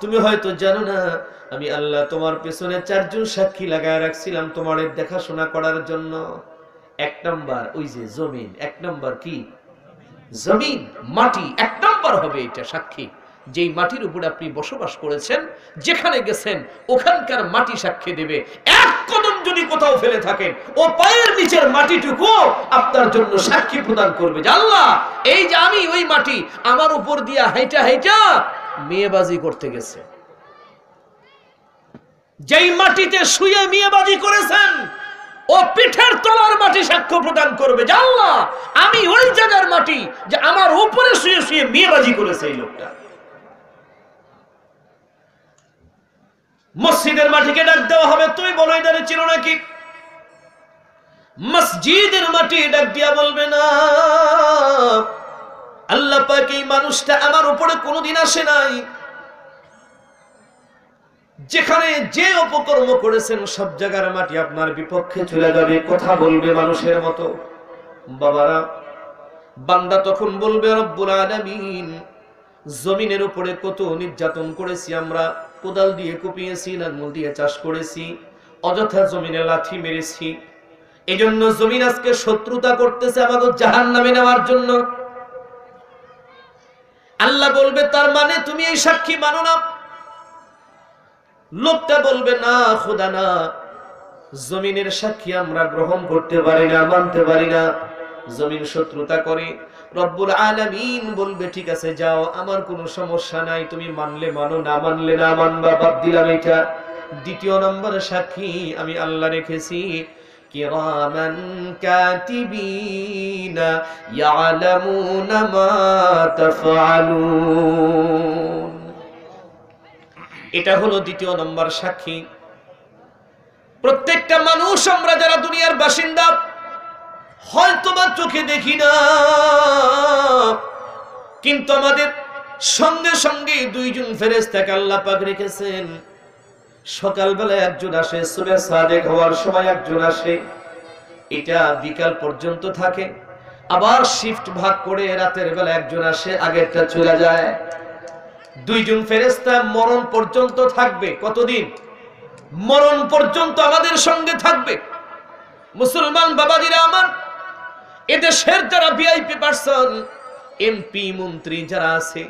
তুমি হয়তো জানো না আমি আল্লাহ তোমার পেছনে 4 জন সাক্ষী লাগায় রাখছিলাম তোমার দেখাশোনা করার জন্য। 1 নাম্বার ওই যে জমিন, 1 নাম্বার কি জমিন, মাটি 1 নাম্বার হবে এটা সাক্ষী। যেই মাটির উপরে আপনি বসবাস করেছেন, যেখানে গেছেন ওখানকার মাটি সাক্ষী দেবে। 1 কদম যদি কোথাও ফেলে থাকেন, ও পায়ের নিচের মাটিটুকু আপনার জন্য সাক্ষী প্রদান করবে যে আল্লাহ এই যে আমি ওই মাটি আমার উপর দিয়া হাইটা হাইটা মেয়েবাজি করতে গেছে। যেই মাটিতে শুয়ে মেয়েবাজি করেছেন, ও পিঠের তলার মাটি সাক্ষ্য প্রদান করবে যে আল্লাহ আমি ওই জায়গার মাটি যে আমার উপরে শুয়ে শুয়ে মেয়েবাজি করেছে এই লোকটা। মসজিদের মাটিকে ডাক দেওয়া হবে, তুমি বলো এটারে চিনো নাকি? মসজিদের মাটি ডাক দিয়া বলবে না, আল্লাহ পাক এই মানুষটা আমার উপরে কোনোদিন আসে নাই, যেখানে যে অপকর্ম করেছেন সব জায়গার মাটি আপনার বিপক্ষে চলে যাবে, কথা বলবে মানুষের মতো। বাবারা, বান্দা তখন বলবে রব্বুল আলামিন, জমিনের উপরে কত নির্যাতন করেছি আমরা, কোদাল দিয়ে কুপিয়েছি, লাঙ্গল দিয়ে চাষ করেছি, অযথা জমিনে লাথি মেরেছি, এই জন্য জমিন আজকে শত্রুতা করতেছে আমাকে জাহান্নামে নেওয়ার জন্য। আল্লাহ বলবে তার মানে তুমি এই সাক্ষী মানো না? লোকটা বলবে না খোদা না, জমিনের সাক্ষী আমরা গ্রহণ করতে পারি না, মানতে পারি না, জমিন শত্রুতা করে। রব্বুল আলামিন বলবে ঠিক আছে যাও, আমার কোনো সমস্যা নাই, তুমি মানলে মানো, না মানলে না মানবা, বাদ দিলাম এটা। 2 নম্বর সাক্ষী আমি আল্লাহ রেখেছি, কিরামান কাতিবিনা ইয়ালামুনা মা তাফআলুন। এটা হলো 2 নম্বর সাক্ষী। প্রত্যেকটা মানুষ আমরা যারা দুনিয়ার বাসিন্দা, হয়তো বা চোখে দেখি না, কিন্তু আমাদের সঙ্গে সঙ্গে 2 জন ফেরেশতাকে আল্লাহ পাক রেখেছেন। সকালবেলা একজন আসে, সুবহ সাদেক হওয়ার সময় একজন আসে, এটা বিকাল পর্যন্ত থাকে। আবার শিফট ভাগ করে রাতের বেলা একজন আসে, আগেরটা চলে যায়। দুইজন ফেরেশতা মরণ পর্যন্ত থাকবে। কতদিন? মরণ পর্যন্ত আমাদের সঙ্গে থাকবে। মুসলমান বাবাজিরা আমার, এদেশের যারা ভিআইপি পারসন, এমপি মন্ত্রী যারা আছে,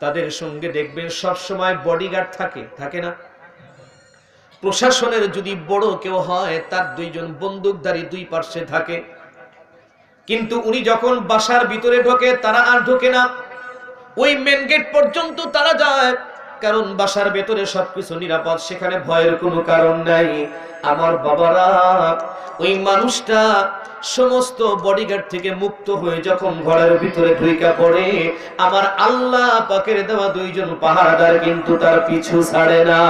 তাদের সঙ্গে দেখবেন সব সময় বডিগার্ড থাকে, থাকে না? প্রশাসনের যদি বড় কেউ হয়, তার দুইজন বন্দুকধারী দুই পাশে থাকে। কিন্তু উনি যখন বাসার ভিতরে ঢোকে, তারা আর ঢোকে না, ওই মেন গেট পর্যন্ত তারা যায়, কারণ বাসার ভেতরে সবকিছু নিরাপদ, সেখানে ভয়ের কোনো কারণ নাই। আমার বাবারা, ওই মানুষটা সমস্ত বডিগার্ড থেকে মুক্ত হয়ে যখন ঘরের ভিতরে ঢুইকা পড়ে, আমার আল্লাহ পাকের দেওয়া দুইজন পাহারাদার কিন্তু তার পিছু ছাড়ে না।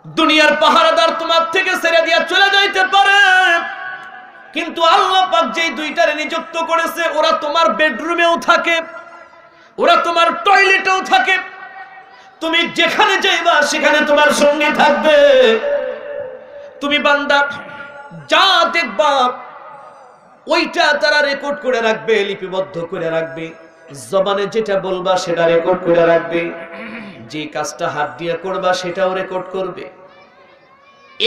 দুনিয়ার পাহারাদার তোমার থেকে ছেড়ে দিয়া চলে যাইতে পারে, কিন্তু আল্লাহ পাক যেই দুইটারে নিযুক্ত করেছে, ওরা তোমার বেডরুমেও থাকে, ওরা তোমার টয়লেটেও থাকে, তুমি যেখানে যাইবা সেখানে তোমার সঙ্গে থাকবে। তুমি বান্দা যা দেখবা ওইটা তারা রেকর্ড করে রাখবে, লিপিবদ্ধ করে রাখবে। জবানে যেটা বলবা সেটা রেকর্ড করে রাখবে, যে কাজটা হাত দিয়ে করবা সেটাও রেকর্ড করবে।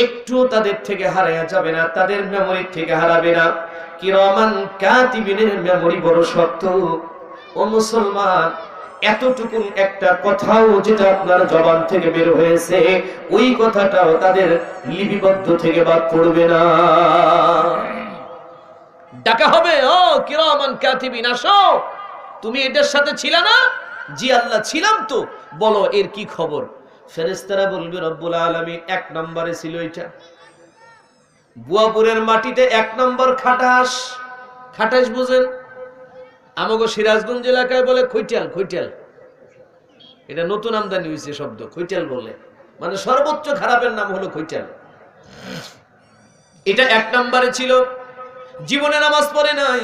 একটু তাদের থেকে হারায়া যাবে না, তাদের মেমোরি থেকে হারাবে না। কিরামান কাতিবিনের মেমোরি বড় শক্ত। ও মুসলমান, এতটুকুন একটা কথাও যেটা আপনার জবান থেকে বের হয়েছে, ওই কথাটাও তাদের লিপিবদ্ধ থেকে বাদ পড়বে না। ডাকা হবে, ও কিরামান কাতিবিন, আসো, তুমি এদের সাথে ছিলে না? জি আল্লাহ, ছিলাম তো। বলো এর কি খবর? ফেরেশতারা বলবে রব্বুল আলামিন এক নম্বরে ছিল এটা। বুয়াপুরের মাটিতে এক নম্বর খাটাস। খাটাস বুঝেন? আমাগো সিরাজগঞ্জ এলাকায় বলে খৈটাল। খৈটাল এটা নতুন আমদানি হয়েছে শব্দ, খৈটাল বলে, মানে সর্বোচ্চ খারাপের নাম হলো খৈটাল। এটা এক নম্বরে ছিল। জীবনে নামাজ পড়ে নাই,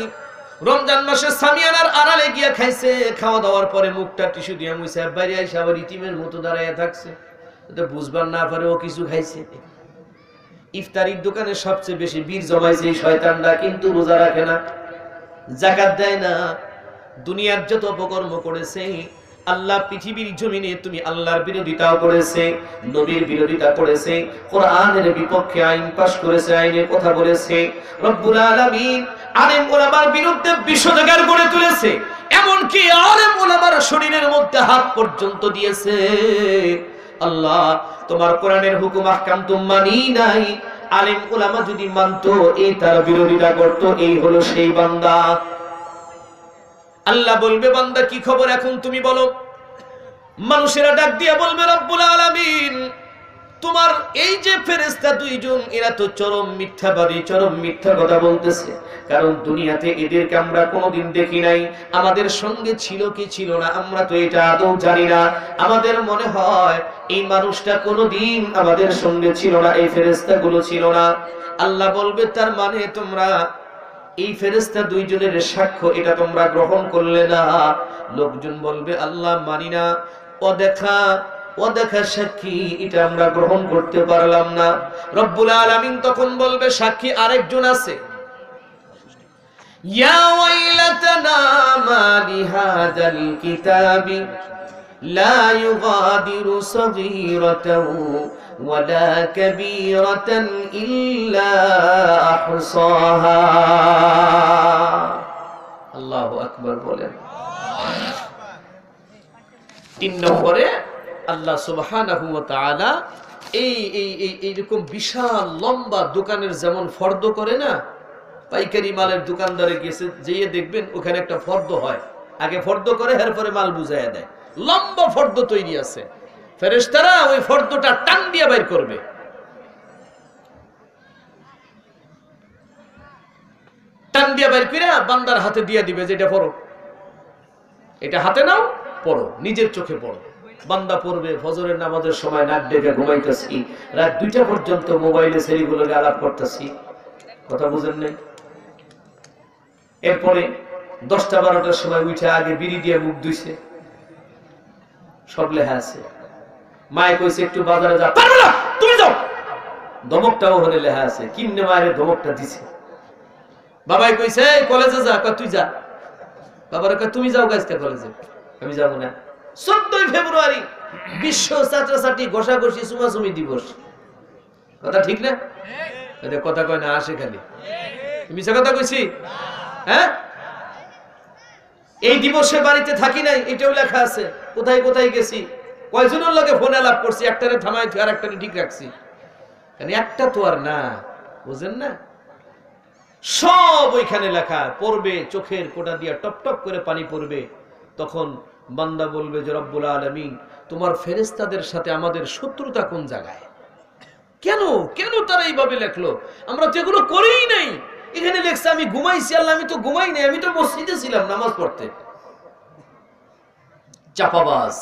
রমজান মাসে সামিয়ানার আড়ালে গিয়া খাইছে, খাওয়া দাওয়ার পরে মুখটা টিস্যু দিয়ে মুছে বাইরে আইসা আবার ইতিমের মতো দাঁড়াইয়া থাকছে, বুঝবার না পারে ও কিছু খাইছে। ইফতারির দোকানে সবচেয়ে বেশি বীর জমাইছে এই শয়তানরা, কিন্তু রোজা রাখে না, যাকাত দেয় না, দুনিয়ার যত অপকর্ম করেছে। আল্লাহ পৃথিবীর জমিনে তুমি আল্লাহর বিরোধিতাও করেছে, নবীর বিরোধিতা করেছে, কোরআনের বিপক্ষে আইন পাশ করেছে, আইনের কথা বলেছে। রব্বুল আলামিন আলেম ওলামার বিরুদ্ধে বিষোদগার গড়ে তুলেছে, এমনকি আলেম ওলামার শরীরের মধ্যে হাত পর্যন্ত দিয়েছে। আল্লাহ তোমার কোরআনের হুকুম আহকাম তো মানি নাই, আলেম ওলামা যদি মানতো, এই তার বিরোধিতা করত, এই হলো সেই বান্দা। আল্লাহ বলবে বান্দা কি খবর এখন তুমি বলো। মানুষেরা ডাক দিয়া বলবে রব্বুল আলামিন তোমার এই যে ফেরেশতা দুইজন, এরা তো চরম মিথ্যাবাদী, চরম মিথ্যা কথা বলতেছে, কারণ দুনিয়াতে এদেরকে আমরা কোনোদিন দেখি নাই, আমাদের সঙ্গে ছিল কি ছিল না আমরা তো এটা আদৌ জানি না। আমাদের মনে হয় এই মানুষটা কোনোদিন আমাদের সঙ্গে ছিল না, এই ফেরেশতাগুলো ছিল না। আল্লাহ বলবে তার মানে তোমরা এই ফেরেশতা দুইজনের সাক্ষ্য এটা তোমরা গ্রহণ করলে না। লোকজন বলবে আল্লাহ মানি না, অদেখা সাক্ষী এটা আমরা গ্রহণ করতে পারলাম না। রব্বুল আলামিন তখন বলবে সাক্ষী আরেকজন আছে। ইয়া ওয়াইলাতানা মা লিহাযাল কিতাবি লা ইউগাদিরু সগীরাতাও ওয়ালা কাবীরাতান ইল্লা আহসাহা। আল্লাহু আকবার বলেন। 3 নম্বরে আল্লাহ সুবহানাহু ওয়া তাআলা এইরকম বিশাল লম্বা দোকানের যেমন ফর্দ করে না, পাইকারি মালের দোকানদারে গেছে যেয়ে দেখবেন ওখানে একটা ফর্দ হয়, আগে ফর্দ করে এরপরে মাল বুঝাইয়া দেয়, লম্বা ফর্দ তৈরি আছে। ফেরেশতারা ওই ফর্দটা টান দিয়ে বের করবে, টান দিয়ে বের করে বান্দার হাতে দিয়ে দিবে, যেটা পড়ো, এটা হাতে নাও, পড়ো, নিজের চোখে পড়ো। বান্দা পড়বে। ফজরের নামাজের সময় নাক ডেকে ঘুমাইতেছি, রাত 2টা পর্যন্ত মোবাইলে সেরিগুলোকে আলাপ করতেছি, কথা বুঝেন নাই। এরপরে 10টা-12টার সময় উঠে আগে বিড়ি দিয়ে মুখ ধুইছে, সব লেখা আছে। মায়ে কইছে একটু বাজারে যা, পারবে না তুমি যাও, ধমকটাও ওখানে লেখা আছে, কিমনে মায়ের ধমকটা দিছে। বাবাই কইছে কলেজে যা, তুই যা। বাবার কয় তুমি যাও গাছটা কলেজে, আমি যাব না। 14 ফেব্রুয়ারি বিশ্ব ছাত্রছাত্রী ঘষাঘষি চুমাচুমি দিবস, কথা ঠিক না? কথা কয় না, আসে খালি মিছা কথা কইছি। হ্যাঁ, এই দিবসে বাড়িতে থাকি নাই এটাও লেখা আছে, কোথায় কোথায় গেছি, কয়জনের লগে ফোনে আলাপ করছি, একটারে থামাই আর একটারে ঠিক রাখছি, একটা তো আর না, বুঝেন না? সব ওইখানে লেখা পড়বে, চোখের কোটা দিয়া টপ টপ করে পানি পড়বে। তখন বান্দা বলবে যে রব্বুল আলামিন, তোমার ফেরেশতাদের সাথে আমাদের শত্রুতা কোন জায়গায়? কেন কেন তারা এইভাবে লেখলো? আমরা তো এগুলো করেই নাই। এখানে লেখছে আমি ঘুমাইছি, আল্লাহ আমি তো ঘুমাই নাই, আমি তো মসজিদে ছিলাম নামাজ পড়তে। চাপাবাজ।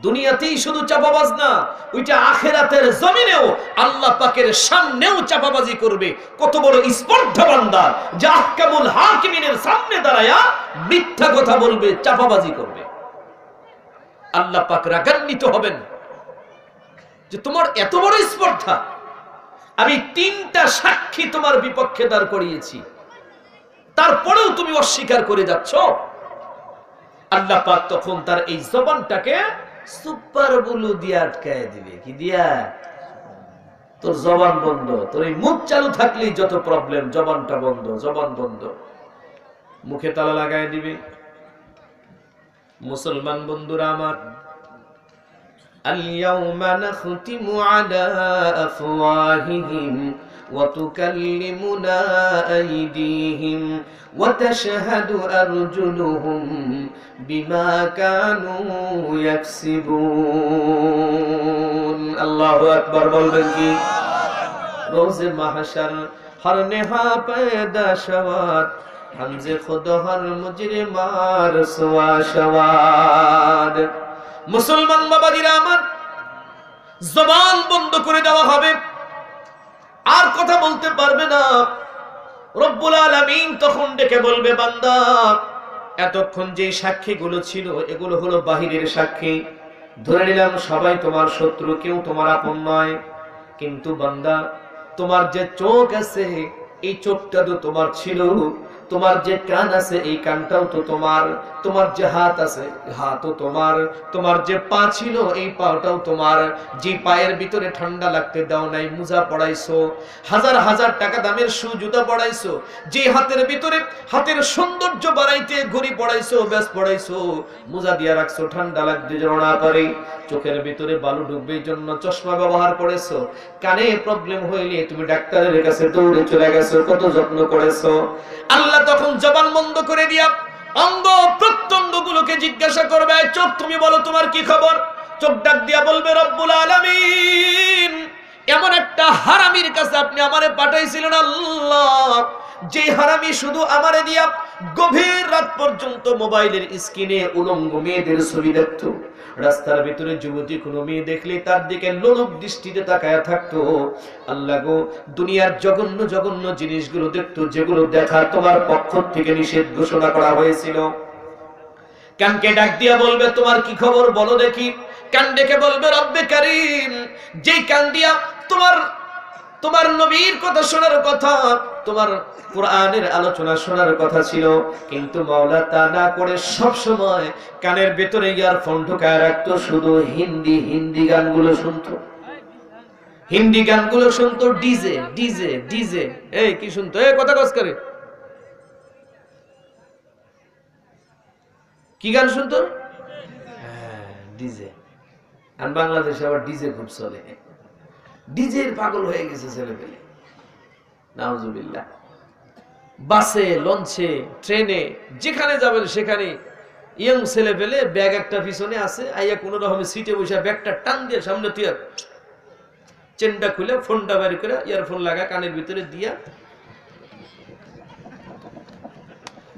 দুনিয়াতেই শুধু চাপাবাজ না, ওইটা আখিরাতের জমিনেও আল্লাহ পাকের সামনেও চাপাবাজি করবে। কত বড় স্পর্ধা বান্দা, যে আহকামুল হাকিমিনের সামনে দাঁড়ায়া মিথ্যা কথা বলবে, চাপাবাজি করবে। আল্লাহ পাক রাগান্বিত হবেন যে তোমার এত বড় স্পর্ধা, আমি 3টা সাক্ষী তোমার বিপক্ষে দাঁড় করিয়েছি, তারপরেও তুমি অস্বীকার করে যাচ্ছ। আল্লাহ পাক তখন তার এই জবানটাকে সুপার বুলু দিয়ে আটকায় দিবে। কি দিয়া? তোর জবান বন্ধ, তোর এই মুখ চালু থাকলেই যত প্রবলেম, জবানটা বন্ধ, জবান বন্ধ, মুখে তালা লাগায় দিবে। মুসলমান বন্ধুরা আমার, আল-ইয়াউমা নাখতিমু আলা আফওয়াহিহিম ওয়া তুকাল্লিমুনা আইদিহিম ওয়া তাশহাদু আরজুলুহুম বিমা কানু ইয়াকসিবুন। আল্লাহু আকবার বলবেন কি? রোজে মাহশর হর নেহা पैदा शवात हमसे खुद हर मुजरिमार सुवा शवाद। মুসলমান বাবাজিরা আমার, জবান বন্ধ করে দেওয়া হবে, আর কথা বলতে পারবে না। রব্বুল আলামিন তখন ডেকে বলবে, বান্দা এতক্ষণ যে সাক্ষীগুলো ছিল এগুলো হলো বাহিরের সাক্ষী, ধরে নিলাম সবাই তোমার শত্রু, কেউ তোমার আপন নয়, কিন্তু বান্দা তোমার যে চোখ আছে এই চোখটা তো তোমার ছিল, তোমার যে কান আছে এই কানটাও তো তোমার, তোমার যে হাত আছে হাতও তোমার, তোমার যে পা ছিল এই পাটাও তোমার, যে পায়ের ভিতরে ঠান্ডা লাগতে দাও নাই মোজা পড়াইছো, হাজার হাজার টাকা দামের শু জুতা পড়াইছো, যে হাতের ভিতরে হাতের সৌন্দর্য বাড়াইতে ঘড়ি পড়াইছো, ব্যাস পড়াইছো, মোজা দিয়া রাখছো ঠান্ডা লাগতে যেন না পারে, চোখের ভিতরে বালু ঢুকবে এই জন্য চশমা ব্যবহার করেছো, কানে প্রবলেম হইলে তুমি ডাক্তারের কাছে দৌড়ে চলে গেছো, কত যত্ন করেছো। আল্লাহ তখন জবান বন্ধ করে দিয়া অঙ্গ প্রত্যঙ্গ গুলোকে জিজ্ঞাসা করবে, চোখ তুমি বলো তোমার কি খবর? চোখ ডাক দিয়া বলবে, রব্বুল আলামিন, এমন একটা হারামির কাছে আপনি আমারে পাঠাইছিলেন আল্লাহ, যে হারামি শুধু আমারে দিয়া গভীর রাত পর্যন্ত মোবাইলের স্ক্রিনে উলঙ্গ মেয়েদের ছবি দেখতো, রাস্তার ভিতরে যুবতী কোনো মেয়ে দেখলে তার দিকে লোলুপ দৃষ্টিতে তাকায়া থাকতো। আল্লাহ গো, দুনিয়ার জঘন্য জঘন্য জিনিসগুলো দেখতো, যেগুলো দেখা তোমার পক্ষ থেকে নিষেধ ঘোষণা করা হয়েছিল। কানকে ডাক দিয়া বলবে, তোমার কি খবর বলো দেখি। কান ডেকে বলবে, রব্বে কারীম, যেই কান দিয়া তোমার নবীর কথা শোনার কথা, তোমার কোরআনের আলোচনা শোনার কথা ছিল, কিন্তু মাওলা তা না করে সব সময় কানের ভেতরে ইয়ারফোন ঢোকায় রাখতো, শুধু হিন্দি গানগুলো শুনতো, হিন্দি গানগুলো শুনতো, ডিজে ডিজে ডিজে। এই কি শুনতো? এই কথা কস করে কি গান শুনতো? হ্যাঁ, ডিজে। আর বাংলাদেশে আবার ডিজে খুব চলে, ডিজের পাগল হয়ে গেছে ছেলেপেলে, নাউজুবিল্লাহ। বাসে, লঞ্চে, ট্রেনে, যেখানে যাবেন সেখানে ইয়ং ছেলেপেলে ব্যাগ একটা পিছনে আছে, আইয়া কোন রকমে সিটে বসে ব্যাগটা টান দিয়ে সামনে তুই চেনটা খুলে ফোনটা বের করে ইয়ারফোন লাগা কানের ভিতরে দিয়া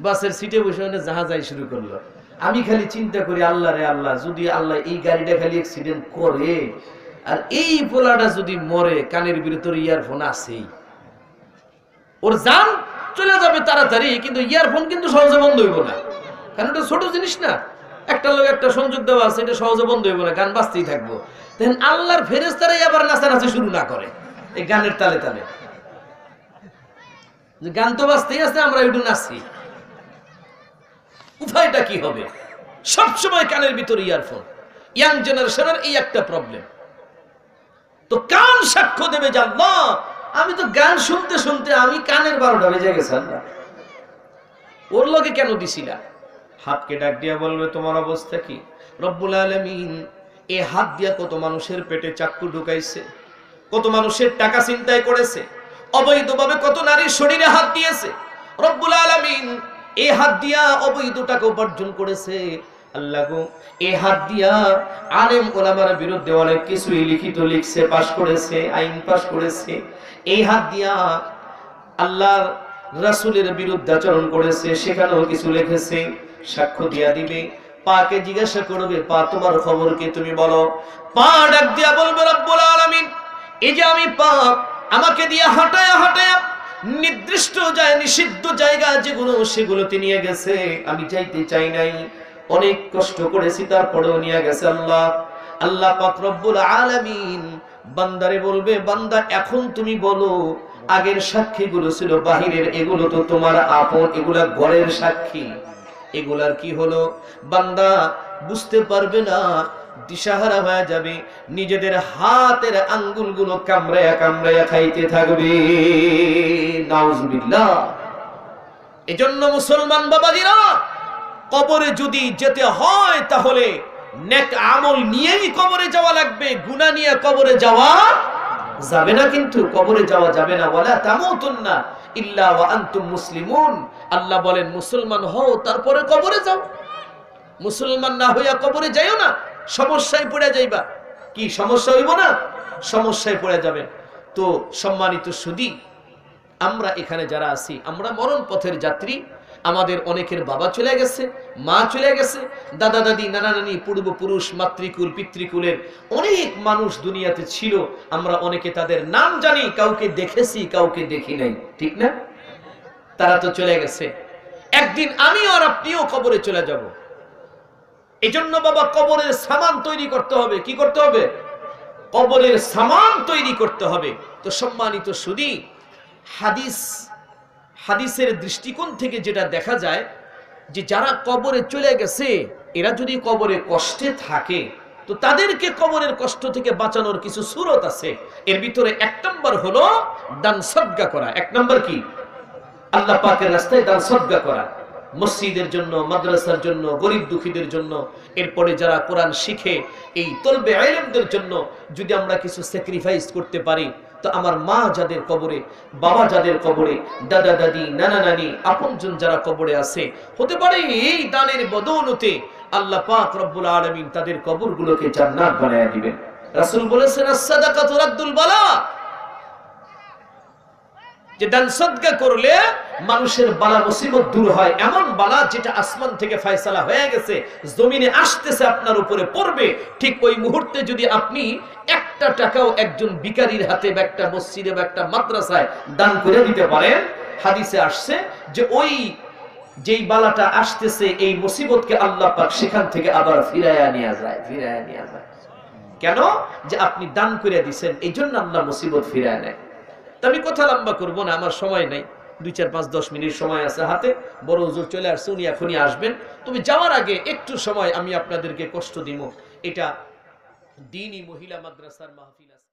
বাসের সিটে বসে জাহাজাই শুরু করলো। আমি খালি চিন্তা করি, আল্লাহ রে আল্লাহ, যদি আল্লাহ এই গাড়িটা খালি অ্যাক্সিডেন্ট করে আর এই পোলাটা যদি মরে, কানের ভিতরে ইয়ারফোন আছেই, ওর জান চলে যাবে তাড়াতাড়ি, কিন্তু ইয়ারফোন কিন্তু সহজে বন্ধ হইব না, কারণ এটা ছোট জিনিস না, একটা লোক একটা সংযোগ দেওয়া আছে, এটা সহজে বন্ধ হইব না, গান বাজতেই থাকবো। দেখেন আল্লাহর ফেরেশতারাই আবার নাচানাচি শুরু না করে এই গানের তালে তালে, গান তো বাজতেই আছে, আমরা একটু নাচি, উপায়টা কি হবে? সব সময় কানের ভিতরে ইয়ারফোন। ইয়াং জেনারেশনের এই একটা প্রবলেম। তো কান সাক্ষ্য দেবে যে আল্লাহ, আমি তো গান শুনতে শুনতে আমি কানের 12টা বেজে গেছে, আল্লাহ ওর লগে কেন দিছিলা? হাতকে ডাক দিয়া বলবে তোমার অবস্থা কি? রব্বুল আলামিন এই হাত দিয়া কত মানুষের পেটে চাকু ঢুকাইছে, কত মানুষের টাকা চিন্তায় করেছে, অবৈধভাবে কত নারীর শরীরে হাত দিয়েছে। রব্বুল আলামিন এই হাত দিয়া অবৈধ টাকা উপার্জন করেছে। আল্লাহ গো, এই হাত দিয়া আলেম ওলামার বিরুদ্ধে অনেক কিছুই লিখিত লিখছে, পাশ করেছে, আইন পাশ করেছে। এই হাত দিয়া আল্লাহর রাসূলের বিরুদ্ধে আচরণ করেছে, সেখানেও কিছু লিখেছে। সাক্ষ্য দিয়া দিবে। পাকে জিজ্ঞাসা করবে, পা তোমার খবর কি, তুমি বলো। পা ডাক দিয়া বলবে রব্বুল আলামিন, এই যে আমি পা, আমাকে দিয়া হাঁটায়া হাঁটায়া নির্দিষ্ট যায় নিষিদ্ধ জায়গা যেগুলো সেগুলোতে নিয়ে গেছে, আমি যাইতে চাই নাই, অনেক কষ্ট করেছি, তারপরেও নিয়ে গেছে। আল্লাহ আল্লাহ পাক রব্বুল আলামিন বান্দারে বলবে, বান্দা এখন তুমি বলো, আগের সাক্ষীগুলো ছিল বাহিরের, এগুলো তো তোমার আপন, এগুলা ঘরের সাক্ষী, এগুলার কি হলো? বান্দা বুঝতে পারবে না, দিশাহারা হয়ে যাবে, নিজেদের হাতের আঙ্গুলগুলো কামড়ায়া কামড়ায়া খাইতে থাকবে। নাউজুবিল্লাহ। এজন্য মুসলমান বাবাজিরা, কবরে যদি যেতে হয় তাহলে নেক আমল নিয়েই কবরে যাওয়া লাগবে, গুনাহ নিয়ে কবরে যাওয়া যাবে না। কিন্তু কবরে যাওয়া যাবে না, ওয়ালা তামুতুন্না ইল্লা ওয়া আনতুম মুসলিমুন। আল্লাহ বলেন মুসলমান হও, তারপরে কবরে যাও। মুসলমান না হইয়া কবরে যাইও না, সমস্যায় পড়ে যাইবা। কি সমস্যা হইব না? সমস্যায় পড়ে যাবেন। তো সম্মানিত সুধী, আমরা এখানে যারা আছি, আমরা মরণ পথের যাত্রী। আমাদের অনেকের বাবা চলে গেছে, মা চলে গেছে, দাদা দাদি, নানা নানি, পূর্বপুরুষ, মাতৃকুল, পিতৃকুলের অনেক মানুষ দুনিয়াতে ছিল। আমরা অনেকে তাদের নাম জানি, কাউকে দেখেছি, কাউকে দেখি নাই, ঠিক না? তারা তো চলে গেছে। একদিন আমি আর আপনিও কবরে চলে যাব। এজন্য বাবা কবরের সামান তৈরি করতে হবে। কি করতে হবে? কবরের সামান তৈরি করতে হবে। তো সম্মানিত সুধী, হাদিসের দৃষ্টিকোণ থেকে যেটা দেখা যায় যে যারা কবরে চলে গেছে, এরা যদি কবরে কষ্টে থাকে, তো তাদেরকে কবরের কষ্ট থেকে বাঁচানোর কিছু সূরত আছে। এর ভিতরে 1 নম্বর হলো দান সদকা করা। 1 নম্বর কি? আল্লাহ পাকের রাস্তায় দান সদকা করা, মসজিদের জন্য, মাদ্রাসার জন্য, গরিব দুঃখীদের জন্য। এরপরে যারা কোরআন শিখে, এই তলবে ইলমদের জন্য যদি আমরা কিছু স্যাক্রিফাইস করতে পারি, তো আমার মা যাদের কবরে, বাবা যাদের কবরে, দাদা দাদি, নানা নানি, আপনজন যারা কবরে আছে, হতে পারে এই দানের বদৌলতে আল্লাহ পাক রব্বুল আলামিন তাদের কবরগুলোকে জান্নাত বানায়া দিবেন। রাসূল বলেছেন, আস-সাদাকাতু রাদ্দুল বালা, যে দান সদকা করলে মানুষের বালা মুসিবত দূর হয়। এমন বালা যেটা আসমান থেকে ফয়সালা হয়ে গেছে, জমিনে আসতেছে, আপনার উপরে পড়বে, ঠিক ওই মুহূর্তে যদি আপনি 1 টাকাও একজন ভিখারির হাতে বা একটা মসজিদে বা একটা মাদ্রাসায় দান করে দিতে পারেন, হাদিসে আসছে যে ওই যেই বালাটা আসতেছে, এই মুসিবতকে আল্লাহ পাক সেখান থেকে আবার ফিরায়া নিয়ে যায়, ফিরায়া নিয়ে যায়। কেন? যে আপনি দান করে দিয়েছেন, এই জন্য আল্লাহ মুসিবত ফিরায় নেয়। আমি কথা লম্বা করব না, আমার সময় নাই, 2, 4, 5, 10 মিনিট সময় আছে হাতে। বড় হুজুর চলে আসছে, উনি এখনই আসবেন। তবে যাওয়ার আগে একটু সময় আমি আপনাদেরকে কষ্ট দিব। এটা দ্বীনি মহিলা মাদ্রাসার মাহফিল আছে।